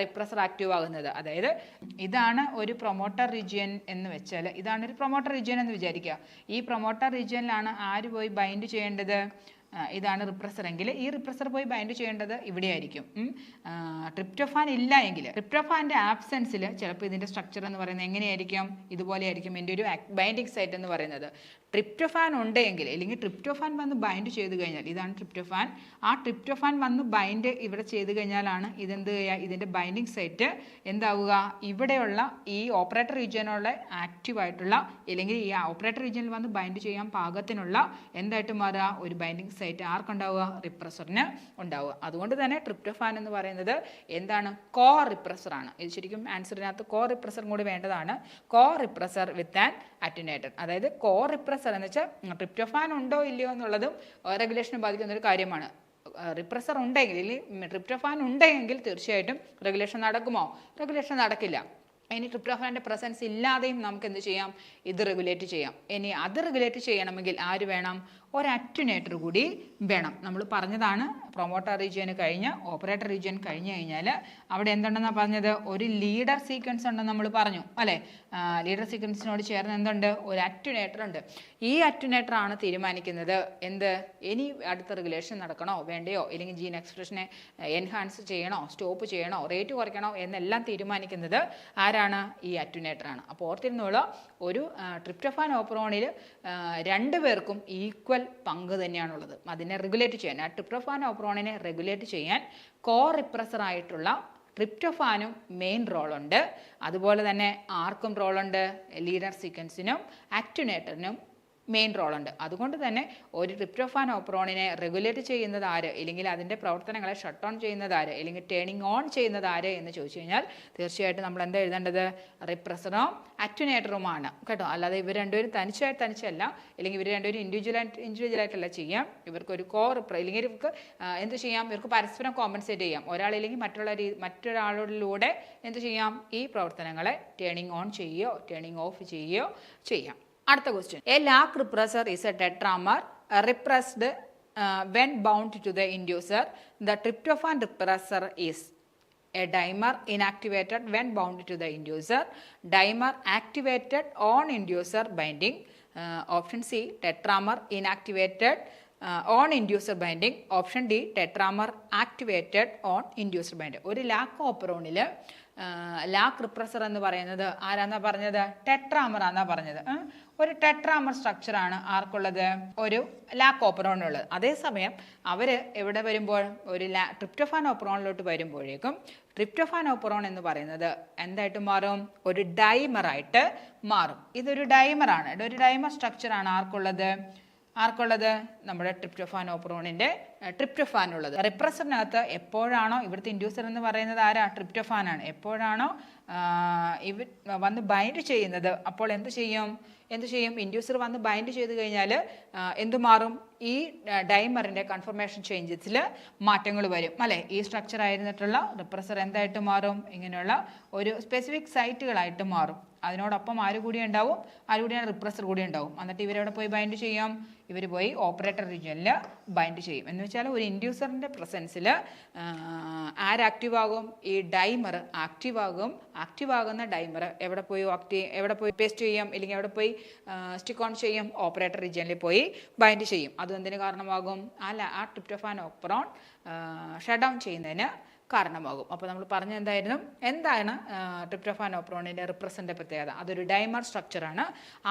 റിപ്രസർ ആക്റ്റീവ് ആകുന്നത്. അതായത് ഇതാണ് ഒരു പ്രൊമോട്ടർ റീജിയൻ എന്ന് വെച്ചാൽ, ഇതാണ് ഒരു പ്രൊമോട്ടർ റീജിയൻ എന്ന് വിചാരിക്കുക. ഈ പ്രൊമോട്ടർ റീജിയനിലാണ് ആര് പോയി ബൈൻഡ് ചെയ്യേണ്ടത്? ഇതാണ് റിപ്രസർ എങ്കിൽ ഈ റിപ്രസർ പോയി ബൈൻഡ് ചെയ്യേണ്ടത് ഇവിടെ ആയിരിക്കും. ട്രിപ്റ്റോഫാൻ ഇല്ല എങ്കിൽ, ട്രിപ്റ്റോഫാൻ്റെ ആബ്സെൻസിൽ ചിലപ്പോൾ ഇതിൻ്റെ സ്ട്രക്ചർ എന്ന് പറയുന്നത് എങ്ങനെയായിരിക്കും? ഇതുപോലെ ആയിരിക്കും എൻ്റെ ഒരു ബൈൻഡിങ് സൈറ്റ് എന്ന് പറയുന്നത്. ട്രിപ്റ്റോഫാൻ ഉണ്ടെങ്കിൽ, അല്ലെങ്കിൽ ട്രിപ്റ്റോഫാൻ വന്ന് ബൈൻഡ് ചെയ്ത് കഴിഞ്ഞാൽ, ഇതാണ് ട്രിപ്റ്റോഫാൻ, ആ ട്രിപ്റ്റോഫാൻ വന്ന് ബൈൻഡ് ഇവിടെ ചെയ്ത് കഴിഞ്ഞാലാണ് ഇതെന്ത് ചെയ്യുക, ഇതിൻ്റെ ബൈൻഡിങ് സൈറ്റ് എന്താവുക, ഇവിടെയുള്ള ഈ ഓപ്പറേറ്റർ റീജിയനുള്ള ആക്റ്റീവായിട്ടുള്ള, അല്ലെങ്കിൽ ഈ ഓപ്പറേറ്റർ റീജിയനിൽ വന്ന് ബൈൻഡ് ചെയ്യാൻ പാകത്തിനുള്ള എന്തായിട്ട് മാറുക, ഒരു ബൈൻഡിങ് സൈറ്റ് ആർക്കുണ്ടാവുക, റിപ്രസറിന് ഉണ്ടാവുക. അതുകൊണ്ട് തന്നെ ട്രിപ്റ്റോഫാൻ എന്ന് പറയുന്നത് എന്താണ്, കോ റിപ്രസറാണ്. ഇത് ശരിക്കും ആൻസറിനകത്ത് കോ റിപ്രസറും കൂടി വേണ്ടതാണ്. കോ റിപ്രസർ വിത്ത് ആൻ അറ്റൻവേറ്റർ. അതായത് കോ റിപ്രസർ എന്ന് വെച്ചാൽ ട്രിപ്റ്റോഫാൻ ഉണ്ടോ ഇല്ലയോ എന്നുള്ളതും റെഗുലേഷനെ ബാധിക്കുന്ന ഒരു കാര്യമാണ്. റിപ്രസർ ഉണ്ടെങ്കിൽ, ട്രിപ്റ്റോഫാൻ ഉണ്ടെങ്കിൽ തീർച്ചയായിട്ടും റെഗുലേഷൻ നടക്കുമോ? റെഗുലേഷൻ നടക്കില്ല. ഇനി ട്രിപ്റ്റോഫാൻ്റെ പ്രസൻസ് ഇല്ലാതെയും നമുക്ക് എന്ത് ചെയ്യാം, ഇത് റെഗുലേറ്റ് ചെയ്യാം. ഇനി അത് റെഗുലേറ്റ് ചെയ്യണമെങ്കിൽ ആര് വേണം, ഒരു അറ്റുനേറ്റർ കൂടി വേണം. നമ്മൾ പറഞ്ഞതാണ് പ്രൊമോട്ടർ റീജിയൻ കഴിഞ്ഞ് ഓപ്പറേറ്റർ റീജിയൻ കഴിഞ്ഞ് കഴിഞ്ഞാൽ അവിടെ എന്തുണ്ടെന്നാണ് പറഞ്ഞത്, ഒരു ലീഡർ സീക്വൻസ് ഉണ്ടെന്ന് നമ്മൾ പറഞ്ഞു അല്ലേ. ലീഡർ സീക്വൻസിനോട് ചേർന്ന് എന്തുണ്ട്, ഒരു അറ്റുനേറ്റർ ഉണ്ട്. ഈ അറ്റുനേറ്റർ ആണ് തീരുമാനിക്കുന്നത് എന്ത്, ഇനി അടുത്ത റെഗുലേഷൻ നടക്കണോ വേണ്ടയോ, അല്ലെങ്കിൽ ജീൻ എക്സ്പ്രഷനെ എൻഹാൻസ് ചെയ്യണോ, സ്റ്റോപ്പ് ചെയ്യണോ, റേറ്റ് കുറയ്ക്കണോ എന്നെല്ലാം തീരുമാനിക്കുന്നത് ആരാണ്, ഈ അറ്റുനേറ്ററാണ്. അപ്പോൾ ഓർത്തിരുന്നോളൂ, ഒരു ട്രിപ്റ്റോഫാൻ ഓപ്പറോണിൽ രണ്ടുപേർക്കും ഈക്വൽ പങ്ക് തന്നെയാണുള്ളത് അതിനെ റെഗുലേറ്റ് ചെയ്യാൻ. ആ ട്രിപ്റ്റോഫാൻ ഓപ്പറോണിനെ റെഗുലേറ്റ് ചെയ്യാൻ കോ റിപ്രസർ ആയിട്ടുള്ള ട്രിപ്റ്റോഫാനും മെയിൻ റോളുണ്ട്. അതുപോലെ തന്നെ ആർക്കും റോളുണ്ട്, ലീഡർ സീക്വൻസിനും അറ്റുനേറ്ററിനും മെയിൻ റോളുണ്ട്. അതുകൊണ്ട് തന്നെ ഒരു ട്രിപ്റ്റോഫാൻ ഓപ്പറോണിനെ റെഗുലേറ്റ് ചെയ്യുന്നത് ആര്, അല്ലെങ്കിൽ അതിൻ്റെ പ്രവർത്തനങ്ങളെ ഷട്ട് ഓൺ ചെയ്യുന്നത് ആര്, അല്ലെങ്കിൽ ടേണിംഗ് ഓൺ ചെയ്യുന്നത് ആര് എന്ന് ചോദിച്ചു കഴിഞ്ഞാൽ തീർച്ചയായിട്ടും നമ്മൾ എന്താ എഴുതേണ്ടത്, റിപ്രസറും അറ്റുനേറ്ററുമാണ് കേട്ടോ. അല്ലാതെ ഇവർ രണ്ടുപേരും തനിച്ചല്ല, അല്ലെങ്കിൽ ഇവർ രണ്ടുപേരും ഇൻഡിവിജ്വലായിട്ടല്ല ചെയ്യാം. ഇവർക്കൊരു അല്ലെങ്കിൽ ഇവർക്ക് എന്ത് ചെയ്യാം, ഇവർക്ക് പരസ്പരം കോമ്പൻസേറ്റ് ചെയ്യാം. ഒരാളില്ലെങ്കിൽ മറ്റൊരാളിലൂടെ എന്ത് ചെയ്യാം, ഈ പ്രവർത്തനങ്ങളെ ടേണിംഗ് ഓൺ ചെയ്യുകയോ ടേണിംഗ് ഓഫ് ചെയ്യുകയോ ചെയ്യാം. അടുത്ത question, A lakh repressor is A tetramer repressed when bound to the inducer. The tryptophan repressor is a dimer inactivated when bound to the inducer. Dimer activated on inducer binding. Option C, tetramer inactivated on inducer binding. Option D, tetramer activated on inducer binding. ഒരു ലാക്ക് ഓപ്പറോണിൽ ലാക്ക് റിപ്രസർ എന്ന് പറയുന്നത് ആരാന്നാ പറഞ്ഞത്, ടെട്രാമർ ആണെന്നാ പറഞ്ഞത്. ഒരു ടെട്രാമർ സ്ട്രക്ചറാണ് ആർക്കുള്ളത്, ഒരു ലാക്ക് ഓപ്പറോണിനുള്ളത്. അതേസമയം അവർ എവിടെ വരുമ്പോൾ ഒരു ട്രിപ്റ്റോഫാൻ ഓപ്പറോണിലോട്ട് വരുമ്പോഴേക്കും ട്രിപ്റ്റോഫാൻ ഓപ്പറോൺ എന്ന് പറയുന്നത് എന്തായിട്ട് മാറും, ഒരു ഡൈമറായിട്ട് മാറും. ഇതൊരു ഡൈമറാണ്, ഇതൊരു ഡൈമർ സ്ട്രക്ചറാണ് ആർക്കുള്ളത്, നമ്മുടെ ട്രിപ്റ്റോഫാൻ ഓപ്പറോണിൻ്റെ ട്രിപ്റ്റോഫാനുള്ളത്. റിപ്രസറിനകത്ത് എപ്പോഴാണോ, ഇവിടുത്തെ ഇൻഡ്യൂസർ എന്ന് പറയുന്നത് ആരാ, ട്രിപ്റ്റോഫാനാണ്. എപ്പോഴാണോ ഇവർ വന്ന് ബൈൻഡ് ചെയ്യുന്നത് അപ്പോൾ എന്ത് ചെയ്യും, ഇൻഡ്യൂസർ വന്ന് ബൈൻഡ് ചെയ്ത് കഴിഞ്ഞാൽ എന്ത് മാറും, ഈ ഡൈമറിൻ്റെ കൺഫർമേഷൻ ചേഞ്ചസിൽ മാറ്റങ്ങൾ വരും അല്ലേ. ഈ സ്ട്രക്ചർ ആയിരുന്നിട്ടുള്ള റിപ്രസർ എന്തായിട്ട് മാറും, ഇങ്ങനെയുള്ള ഒരു സ്പെസിഫിക് സൈറ്റുകളായിട്ട് മാറും. അതിനോടൊപ്പം ആര് കൂടി ഉണ്ടാവും, റിപ്രസർ കൂടി ഉണ്ടാവും. എന്നിട്ട് ഇവരെവിടെ പോയി ബൈൻഡ് ചെയ്യും, ഇവർ പോയി ഓപ്പറേറ്റർ റീജിയനിൽ ബൈൻഡ് ചെയ്യും. എന്ന് വെച്ചാൽ ഒരു ഇൻഡ്യൂസറിൻ്റെ പ്രസൻസിൽ ആക്റ്റീവ് ആകും, ഈ ഡൈമർ ആക്റ്റീവ് ആകുന്ന ഡൈമർ എവിടെ പോയി പേസ്റ്റ് ചെയ്യും, അല്ലെങ്കിൽ എവിടെ പോയി സ്റ്റിക്ക് ഓൺ ചെയ്യും, ഓപ്പറേറ്റർ റീജിയനിൽ പോയി ബൈൻഡ് ചെയ്യും. അത് എന്തിന് കാരണമാകും, ആ ട്രിപ്റ്റോഫാൻ ഓപ്പറോൺ ഷട്ട് ഡൗൺ ചെയ്യുന്നതിന് കാരണമാകും. അപ്പോൾ നമ്മൾ പറഞ്ഞ എന്താണ് ട്രിപ്റ്റോഫാൻ ഓപ്പറോണിൻ്റെ റിപ്രസൻ്റെ പ്രത്യേകത, അതൊരു ഡൈമർ സ്ട്രക്ചറാണ്.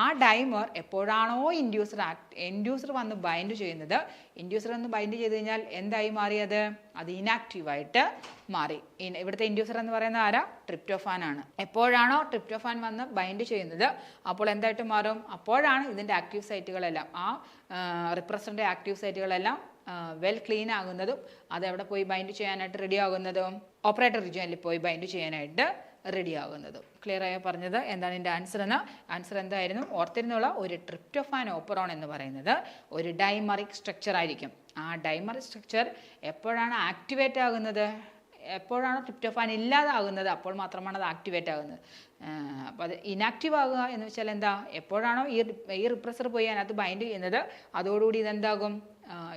ആ ഡൈമർ എപ്പോഴാണോ ഇൻഡ്യൂസർ വന്ന് ബൈൻഡ് ചെയ്യുന്നത്, ഇൻഡ്യൂസർ വന്ന് ബൈൻഡ് ചെയ്ത് കഴിഞ്ഞാൽ എന്തായി മാറിയത്, അത് ഇനാക്റ്റീവായിട്ട് മാറി. ഇവിടുത്തെ ഇൻഡ്യൂസർ എന്ന് പറയുന്നത് ആരാ, ട്രിപ്റ്റോഫാനാണ്. എപ്പോഴാണോ ട്രിപ്റ്റോഫാൻ വന്ന് ബൈൻഡ് ചെയ്യുന്നത് അപ്പോൾ എന്തായിട്ട് മാറും, അപ്പോഴാണ് ഇതിൻ്റെ ആക്റ്റീവ് സൈറ്റുകളെല്ലാം, ആ റിപ്രസറിൻ്റെ ആക്റ്റീവ് സൈറ്റുകളെല്ലാം വെൽ ക്ലീൻ ആകുന്നതും അതെവിടെ പോയി ബൈൻഡ് ചെയ്യാനായിട്ട് റെഡി ആകുന്നതും ഓപ്പറേറ്റർ റീജിയനിൽ പോയി ബൈൻഡ് ചെയ്യാനായിട്ട് റെഡി ആകുന്നതും. ക്ലിയർ ആയി പറഞ്ഞത് എന്താണ് എൻ്റെ ആൻസർ എന്തായിരുന്നു, ഓർത്തിരുന്നുള്ള ഒരു ട്രിപ്റ്റോഫാൻ ഓപ്പറോൺ എന്ന് പറയുന്നത് ഒരു ഡൈമറിക് സ്ട്രക്ചർ ആയിരിക്കും. ആ ഡൈമറിക് സ്ട്രക്ചർ എപ്പോഴാണ് ആക്ടിവേറ്റ് ആകുന്നത്, എപ്പോഴാണ് ട്രിപ്റ്റോഫാൻ ഇല്ലാതാകുന്നത് അപ്പോൾ മാത്രമാണ് അത് ആക്ടിവേറ്റ് ആകുന്നത്. അപ്പോൾ അത് ഇനാക്റ്റീവ് ആകുക എന്ന് വെച്ചാൽ എന്താ, എപ്പോഴാണോ ഈ റിപ്രസർ പോയി അതിനകത്ത് ബൈൻഡ് ചെയ്യുന്നത് അതോടുകൂടി ഇതെന്താകും,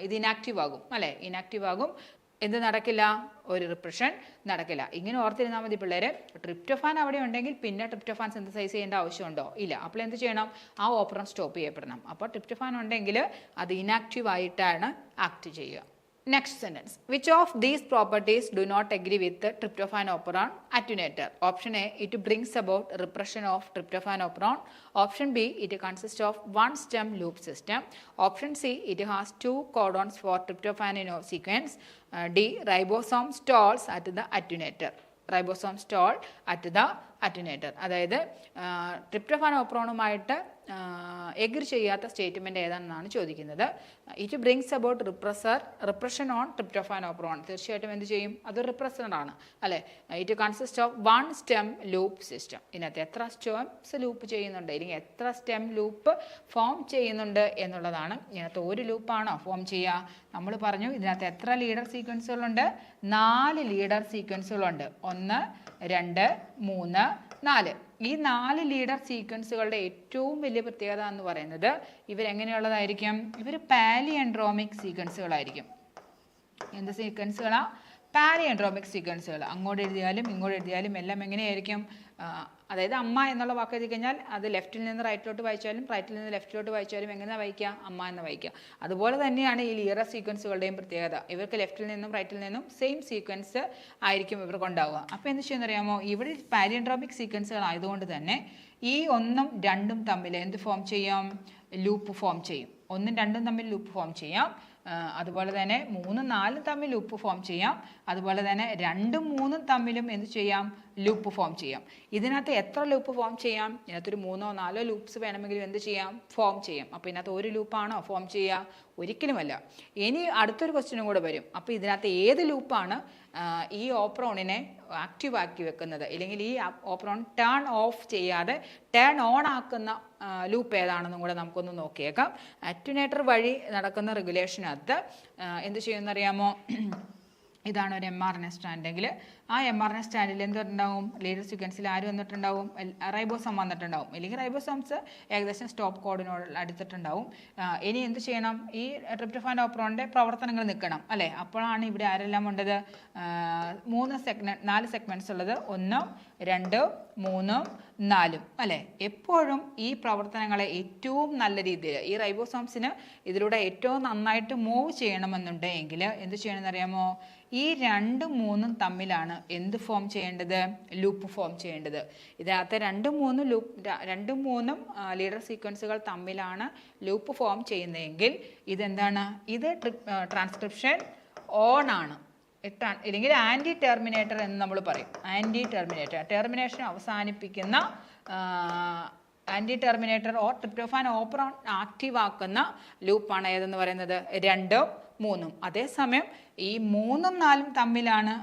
ഇത് ഇനാക്റ്റീവ് ആകും അല്ലേ, ഇനാക്റ്റീവ് ആകും. എന്ത് നടക്കില്ല, ഒരു റിപ്രഷൻ നടക്കില്ല. ഇങ്ങനെ ഓർത്തിരുന്നാൽ മതി പിള്ളേർ. ട്രിപ്റ്റോഫാൻ അവിടെ ഉണ്ടെങ്കിൽ പിന്നെ ട്രിപ്റ്റോഫാൻ സിന്തസൈസ് ചെയ്യേണ്ട ആവശ്യമുണ്ടോ? ഇല്ല. അപ്പോൾ എന്ത് ചെയ്യണം, ആ ഓപ്പറോൺ സ്റ്റോപ്പ് ചെയ്യപ്പെടണം. അപ്പോൾ ട്രിപ്റ്റോഫാൻ ഉണ്ടെങ്കിൽ അത് ഇനാക്റ്റീവ് ആയിട്ടാണ് ആക്ട് ചെയ്യുക. Next sentence. Which of these properties do not agree with the tryptophan operon attenuator? Option A, it brings about repression of tryptophan operon. Option B, it consists of one stem loop system. Option C, it has 2 codons for tryptophan sequence. D, ribosome stalls at the attenuator. Ribosome stall at the attenuator. അതായത് ട്രിപ്റ്റോഫാൻ ഓപ്പറോണുമായിട്ട് എഗ്രി ചെയ്യാത്ത സ്റ്റേറ്റ്മെൻറ്റ് ഏതാണെന്നാണ് ചോദിക്കുന്നത്. It brings about repression on tryptophan operon. തീർച്ചയായിട്ടും എന്ത് ചെയ്യും, അതൊരു റിപ്രസറാണ് അല്ലേ. It consist of one stem loop system. ഇതിനകത്ത് എത്ര സ്റ്റെംസ് ലൂപ്പ് ചെയ്യുന്നുണ്ട്, അല്ലെങ്കിൽ എത്ര സ്റ്റെം ലൂപ്പ് ഫോം ചെയ്യുന്നുണ്ട് എന്നുള്ളതാണ്. ഇതിനകത്ത് ഒരു ലൂപ്പാണോ ഫോം ചെയ്യുക? നമ്മൾ പറഞ്ഞു ഇതിനകത്ത് എത്ര ലീഡർ സീക്വൻസുകളുണ്ട്? 4 ലീഡർ സീക്വൻസുകളുണ്ട്. 1, 2, 3, 4. ഈ 4 ലീഡർ സീക്വൻസുകളുടെ ഏറ്റവും വലിയ പ്രത്യേകത എന്ന് പറയുന്നത് ഇവരെങ്ങനെയുള്ളതായിരിക്കും? ഇവർ പാലിയൻഡ്രോമിക് സീക്വൻസുകളായിരിക്കും. എന്ത് സീക്വൻസുകളാണ്? പാലിയൻഡ്രോമിക് സീക്വൻസുകൾ. അങ്ങോട്ട് എഴുതിയാലും ഇങ്ങോട്ട് എഴുതിയാലും എല്ലാം എങ്ങനെയായിരിക്കും? അതായത് അമ്മ എന്നുള്ള വാക്ക് എഴുതി കഴിഞ്ഞാൽ അത് ലെഫ്റ്റിൽ നിന്ന് റൈറ്റിലോട്ട് വായിച്ചാലും റൈറ്റിൽ നിന്ന് ലെഫ്റ്റിലോട്ട് വായിച്ചാലും എങ്ങനെ വായിക്കുക? അമ്മ എന്ന് വായിക്കുക. അതുപോലെ തന്നെയാണ് ഈ ലീഡർ സീക്വൻസുകളുടെയും പ്രത്യേകത. ഇവർക്ക് ലെഫ്റ്റിൽ നിന്നും റൈറ്റിൽ നിന്നും സെയിം സീക്വൻസ് ആയിരിക്കും ഇവർക്ക് ഉണ്ടാവുക. അപ്പോൾ എന്ത് ചെയ്യുന്നറിയാമോ, ഇവിടെ പാലിയൻഡ്രോമിക് സീക്വൻസുകൾ ആയതുകൊണ്ട് തന്നെ ഈ 1ഉം 2ഉം തമ്മിൽ എന്ത് ഫോം ചെയ്യാം? ലൂപ്പ് ഫോം ചെയ്യും. 1ഉം 2ഉം തമ്മിൽ ലൂപ്പ് ഫോം ചെയ്യാം. അതുപോലെ തന്നെ 3ഉം 4ഉം തമ്മിൽ ലൂപ്പ് ഫോം ചെയ്യാം. അതുപോലെ തന്നെ 2ഉം 3ഉം തമ്മിലും എന്ത് ചെയ്യാം? ലൂപ്പ് ഫോം ചെയ്യാം. ഇതിനകത്ത് എത്ര ലൂപ്പ് ഫോം ചെയ്യാം? ഇതിനകത്തൊരു 3ഓ 4ഓ ലൂപ്പ്സ് വേണമെങ്കിലും എന്ത് ചെയ്യാം? ഫോം ചെയ്യാം. അപ്പോൾ ഇതിനകത്ത് ഒരു ലൂപ്പാണോ ഫോം ചെയ്യുക? ഒരിക്കലുമല്ല. ഇനി അടുത്തൊരു ക്വസ്റ്റ്യനും കൂടെ വരും. അപ്പോൾ ഇതിനകത്ത് ഏത് ലൂപ്പാണ് ഈ ഓപ്പറോണിനെ ആക്റ്റീവ് ആക്കി വെക്കുന്നത്, അല്ലെങ്കിൽ ഈ ഓപ്പറോൺ ടേൺ ഓഫ് ചെയ്യാതെ ടേൺ ഓൺ ആക്കുന്ന ലൂപ്പ് ഏതാണെന്നും കൂടെ നമുക്കൊന്ന് നോക്കിയേക്കാം. അറ്റുനേറ്റർ വഴി നടക്കുന്ന റെഗുലേഷനകത്ത് എന്ത് ചെയ്യുമെന്നറിയാമോ? ഇതാണ് ഒരു mRNA സ്റ്റാൻഡെങ്കിൽ ആ mRNA സ്റ്റാൻഡിൽ എന്തുണ്ടാവും? ലീഡർ സീക്വൻസിൽ ആര് വന്നിട്ടുണ്ടാവും? റൈബോസം വന്നിട്ടുണ്ടാവും. അല്ലെങ്കിൽ റൈബോസോംസ് ഏകദേശം സ്റ്റോപ്പ് കോഡിനോട് അടുത്തിട്ടുണ്ടാവും. ഇനി എന്ത് ചെയ്യണം? ഈ ട്രിപ്റ്റോഫാൻ ഓപ്പറോണിൻ്റെ പ്രവർത്തനങ്ങൾ നിൽക്കണം അല്ലേ. അപ്പോഴാണ് ഇവിടെ ആരെല്ലാം ഉള്ളത്? 4 സെഗ്മെൻറ്റ്സ് ഉള്ളത്. 1, 2, 3, 4 അല്ലേ. എപ്പോഴും ഈ പ്രവർത്തനങ്ങളെ ഏറ്റവും നല്ല രീതിയിൽ ഈ റൈബോസോംസിന് ഇതിലൂടെ ഏറ്റവും നന്നായിട്ട് മൂവ് ചെയ്യണമെന്നുണ്ടെങ്കിൽ എന്ത് ചെയ്യണമെന്നറിയാമോ? ഈ 2ഉം 3ഉം തമ്മിലാണ് എന്ത് ഫോം ചെയ്യേണ്ടത്? ലൂപ്പ് ഫോം ചെയ്യേണ്ടത്. ഇതിനകത്ത് 2ഉം 3ഉം ലീഡർ സീക്വൻസുകൾ തമ്മിലാണ് ലൂപ്പ് ഫോം ചെയ്യുന്നതെങ്കിൽ ഇതെന്താണ്? ഇത് ട്രാൻസ്ക്രിപ്ഷൻ ഓൺ ആണ്. അല്ലെങ്കിൽ ആൻറ്റി ടെർമിനേറ്റർ എന്ന് നമ്മൾ പറയും. ആൻറ്റി ടെർമിനേറ്റർ, ടെർമിനേഷൻ അവസാനിപ്പിക്കുന്ന anti terminator or tryptophan operon active ആക്കുന്ന ലൂപ്പാണ് ഏതെന്ന് പറയുന്നത്? 2ഉം 3ഉം. അതേസമയം ഈ 3ഉം 4ഉം തമ്മിലാണ്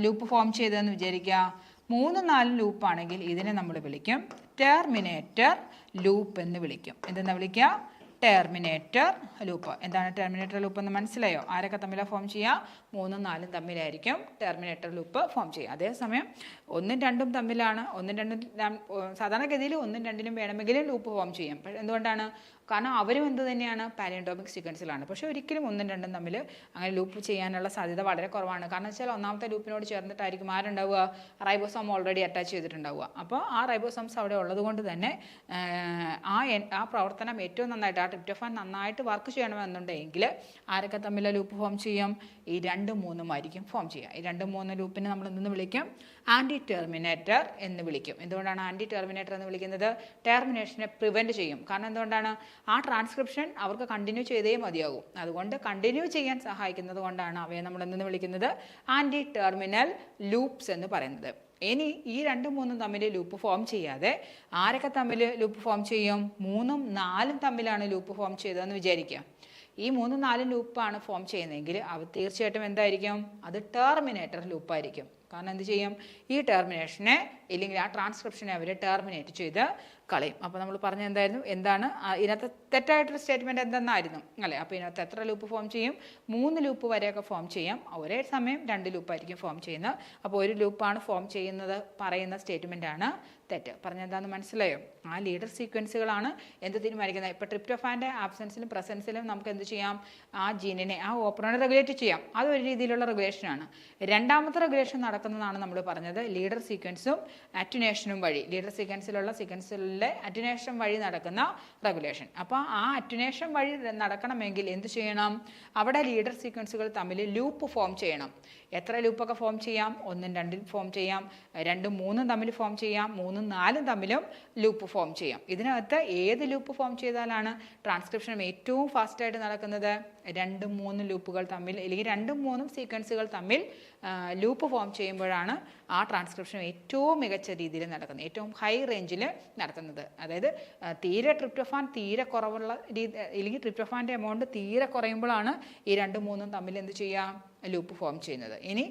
ലൂപ്പ് ഫോം ചെയ്തതെന്ന് വിചാരിക്കുക. 3ഉം 4ഉം ലൂപ്പാണെങ്കിൽ ഇതിനെ നമ്മൾ വിളിക്കും ടെർമിനേറ്റർ ലൂപ്പ് എന്ന് വിളിക്കും. എന്തെന്നാ വിളിക്കുക? Terminator loop. എന്താണ് ടെർമിനേറ്റർ ലൂപ്പ് എന്ന് മനസ്സിലായോ? ആരൊക്കെ തമ്മിലാണ് ഫോം ചെയ്യുക? 3ഉം 4ഉം തമ്മിലായിരിക്കും ടെർമിനേറ്റർ ലൂപ്പ് ഫോം ചെയ്യുക. അതേസമയം 1ഉം 2ഉം തമ്മിലാണ്. 1ഉം 2ഉം സാധാരണഗതിയിൽ 1ഉം 2ലും വേണമെങ്കിലും ലൂപ്പ് ഫോം ചെയ്യാം. പക്ഷേ എന്തുകൊണ്ടാണ്? കാരണം അവരും എന്ത് തന്നെയാണ്? പാലിയൻഡ്രോമിക് സീക്വൻസിലാണ്. പക്ഷേ ഒരിക്കലും 1ഉം 2ഉം തമ്മിൽ അങ്ങനെ ലൂപ്പ് ചെയ്യാനുള്ള സാധ്യത വളരെ കുറവാണ്. കാരണം വെച്ചാൽ ഒന്നാമത്തെ ലൂപ്പിനോട് ചേർന്നിട്ടായിരിക്കും ആരുണ്ടാവുക? റൈബോസോം ഓൾറെഡി അറ്റാച്ച് ചെയ്തിട്ടുണ്ടാവുക. അപ്പോൾ ആ റൈബോസോംസ് അവിടെ ഉള്ളതുകൊണ്ട് തന്നെ ആ പ്രവർത്തനം ഏറ്റവും നന്നായിട്ട് ആ ട്രിപ്റ്റോഫാൻ നന്നായിട്ട് വർക്ക് ചെയ്യണമെന്നുണ്ടെങ്കിൽ ആരൊക്കെ തമ്മിൽ ലൂപ്പ് ഫോം ചെയ്യും? ഈ 2ഉം 3ഉം ആയിരിക്കും ഫോം ചെയ്യുക. ഈ 2ഉം 3ഉം ലൂപ്പിനെ നമ്മൾ എന്തെന്ന് വിളിക്കും? ആൻറ്റി ടെർമിനേറ്റർ എന്ന് വിളിക്കും. എന്തുകൊണ്ടാണ് ആൻറ്റി ടെർമിനേറ്റർ എന്ന് വിളിക്കുന്നത്? ടെർമിനേഷനെ പ്രിവെൻറ്റ് ചെയ്യും. കാരണം എന്തുകൊണ്ടാണ്? ആ ട്രാൻസ്ക്രിപ്ഷൻ അവർക്ക് കണ്ടിന്യൂ ചെയ്തേ മതിയാകും. അതുകൊണ്ട് കണ്ടിന്യൂ ചെയ്യാൻ സഹായിക്കുന്നത് കൊണ്ടാണ് അവയെ നമ്മൾ എന്തെന്ന് വിളിക്കുന്നത്? ആൻറ്റി ടെർമിനൽ ലൂപ്സ് എന്ന് പറയുന്നത്. ഇനി ഈ 2ഉം 3ഉം തമ്മിൽ ലൂപ്പ് ഫോം ചെയ്യാതെ ആരൊക്കെ തമ്മിൽ ലൂപ്പ് ഫോം ചെയ്യും? 3ഉം 4ഉം തമ്മിലാണ് ലൂപ്പ് ഫോം ചെയ്തതെന്ന് വിചാരിക്കുക. ഈ 3ഉം 4ഉം ലൂപ്പാണ് ഫോം ചെയ്യുന്നതെങ്കിൽ അത് തീർച്ചയായിട്ടും എന്തായിരിക്കും? അത് ടെർമിനേറ്റർ ലൂപ്പായിരിക്കും. കാരണം എന്ത് ചെയ്യും? ഈ ടെർമിനേഷനെ അല്ലെങ്കിൽ ആ ട്രാൻസ്ക്രിപ്ഷനെ അവർ ടെർമിനേറ്റ് ചെയ്ത് കളയും. അപ്പോൾ നമ്മൾ പറഞ്ഞ എന്താണ് ഇതിനകത്ത് തെറ്റായിട്ടൊരു സ്റ്റേറ്റ്മെൻറ്റ് എന്തെന്നായിരുന്നു അല്ലേ? അപ്പോൾ ഇതിനകത്ത് എത്ര ലൂപ്പ് ഫോം ചെയ്യും? 3 ലൂപ്പ് വരെയൊക്കെ ഫോം ചെയ്യാം. ഒരേ സമയം 2 ലൂപ്പായിരിക്കും ഫോം ചെയ്യുന്നത്. അപ്പോൾ 1 ലൂപ്പാണ് ഫോം ചെയ്യുന്നത് പറയുന്ന സ്റ്റേറ്റ്മെൻറ്റാണ് തെറ്റ്. പറഞ്ഞെന്താണെന്ന് മനസ്സിലായോ? ആ ലീഡർ സീക്വൻസുകളാണ് എന്ത് തീരുമാനിക്കുന്നത്. ഇപ്പോൾ ട്രിപ്റ്റോഫാൻ്റെ ആബ്സെൻസിലും പ്രസൻസിലും നമുക്ക് എന്ത് ചെയ്യാം? ആ ജീനിനെ, ആ ഓപ്പറോണെ റെഗുലേറ്റ് ചെയ്യാം. അതൊരു രീതിയിലുള്ള റെഗുലേഷനാണ്. രണ്ടാമത്തെ റെഗുലേഷൻ നടക്കുന്നതാണ് നമ്മൾ പറഞ്ഞത് ലീഡർ സീക്വൻസും അറ്റുനേഷനും വഴി. ലീഡർ സീക്വൻസിലെ അറ്റുനേഷൻ വഴി നടക്കുന്ന റെഗുലേഷൻ. അപ്പോൾ ആ അറ്റുനേഷൻ വഴി നടക്കണമെങ്കിൽ എന്ത് ചെയ്യണം? അവിടെ ലീഡർ സീക്വൻസുകൾ തമ്മിൽ ലൂപ്പ് ഫോം ചെയ്യണം. എത്ര ലൂപ്പൊക്കെ ഫോം ചെയ്യാം? 1ഉം 2ഉം ഫോം ചെയ്യാം, 2ഉം 3ഉം തമ്മിൽ ഫോം ചെയ്യാം, 3ഉം 4ഉം തമ്മിലും ലൂപ്പ് ഫോം ചെയ്യാം. ഇതിനകത്ത് ഏത് ലൂപ്പ് ഫോം ചെയ്താലാണ് ട്രാൻസ്ക്രിപ്ഷൻ ഏറ്റവും ഫാസ്റ്റായിട്ട് നടക്കുന്നത്? 2ഉം 3ഉം ലൂപ്പുകൾ തമ്മിൽ, അല്ലെങ്കിൽ 2ഉം 3ഉം സീക്വൻസുകൾ തമ്മിൽ ലൂപ്പ് ഫോം ചെയ്യുമ്പോഴാണ് ആ ട്രാൻസ്ക്രിപ്ഷൻ ഏറ്റവും മികച്ച രീതിയിൽ നടക്കുന്നത്, ഏറ്റവും ഹൈ റേഞ്ചിൽ നടത്തുന്നത്. അതായത് ട്രിപ്റ്റോഫാൻ തീരെ കുറവുള്ള രീതി, അല്ലെങ്കിൽ ട്രിപ്റ്റോഫാൻ്റെ എമൗണ്ട് തീരെ കുറയുമ്പോഴാണ് ഈ 2ഉം 3ഉം തമ്മിൽ എന്ത് ചെയ്യാം? ലൂപ്പ് ഫോം ചെയ്യുന്നത്. ഇനി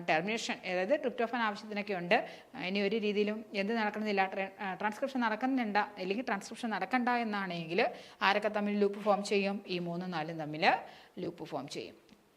ടെർമിനേഷൻ, അതായത് ട്രിപ്റ്റോഫാൻ ആവശ്യത്തിനൊക്കെ ഉണ്ട്, ഇനി ഒരു രീതിയിലും എന്ത് നടക്കുന്നില്ല, ട്രാൻസ്ക്രിപ്ഷൻ നടക്കുന്നുണ്ട, അല്ലെങ്കിൽ ട്രാൻസ്ക്രിപ്ഷൻ നടക്കണ്ട എന്നാണെങ്കിൽ ആരൊക്കെ തമ്മിൽ ലൂപ്പ് ഫോം ചെയ്യും? ഈ 3ഉം 4ഉം തമ്മിൽ ലൂപ്പ് ഫോം ചെയ്യും.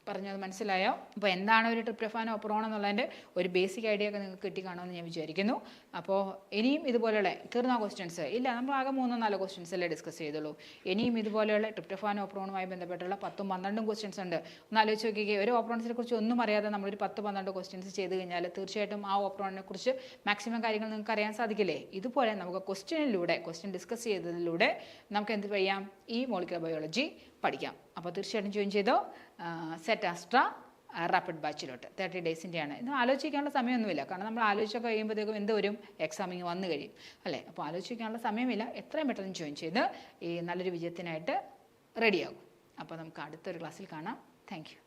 പറഞ്ഞത് മനസ്സിലായോ? അപ്പോൾ എന്താണ് ഒരു ട്രിപ്റ്റോഫാൻ ഓപ്പറോൺ എന്നുള്ളതിൻ്റെ ഒരു ബേസിക് ഐഡിയ ഒക്കെ നിങ്ങൾക്ക് കിട്ടിക്കാണുമെന്ന് ഞാൻ വിചാരിക്കുന്നു. അപ്പോൾ ഇനിയും ഇതുപോലെയുള്ള തീർന്ന ക്വസ്റ്റ്യൻസ് ഇല്ല, നമ്മൾ ആകെ 3-4 ക്വസ്റ്റ്യൻസ് അല്ലേ ഡിസ്കസ് ചെയ്തുള്ളൂ. ഇനിയും ഇതുപോലെയുള്ള ട്രിപ്റ്റോഫാൻ ഓപ്പറോണുമായി ബന്ധപ്പെട്ടുള്ള 10-12 ക്വസ്റ്റ്യൻസ് ഉണ്ട്. ഒന്ന് ആലോചിച്ച് നോക്കിക്കേ, ഒരു ഓപ്പറോൺസിനെ കുറിച്ച് ഒന്നും അറിയാതെ നമ്മളൊരു 10-12 ക്വസ്റ്റ്യൻസ് ചെയ്ത് കഴിഞ്ഞാൽ തീർച്ചയായിട്ടും ആ ഓപ്പറോണിനെ കുറിച്ച് മാക്സിമം കാര്യങ്ങൾ നിങ്ങൾക്ക് അറിയാൻ സാധിക്കില്ലേ? ഇതുപോലെ നമുക്ക് ക്വസ്റ്റ്യൻ ഡിസ്കസ് ചെയ്തതിലൂടെ നമുക്ക് എന്ത് ചെയ്യാം? ഈ മോളിക്കുലർ ബയോളജി പഠിക്കാം. അപ്പോൾ തീർച്ചയായിട്ടും ജോയിൻ ചെയ്തോ സെറ്റ് ആസ്ട്ര റാപ്പിഡ് ബാച്ചിലോട്ട്. 30 ഡേയ്സിൻ്റെയാണ്. ഇത് ആലോചിക്കാനുള്ള സമയമൊന്നുമില്ല, കാരണം നമ്മൾ ആലോചിച്ചൊക്കെ കഴിയുമ്പോഴത്തേക്കും എന്തോരും എക്സാമിങ് വന്നു കഴിയും അല്ലേ? അപ്പോൾ ആലോചിക്കാനുള്ള സമയമില്ല. എത്രയും പെട്ടെന്ന് ജോയിൻ ചെയ്ത് ഈ നല്ലൊരു വിജയത്തിനായിട്ട് റെഡിയാകും. അപ്പോൾ നമുക്ക് അടുത്തൊരു ക്ലാസ്സിൽ കാണാം. Thank you.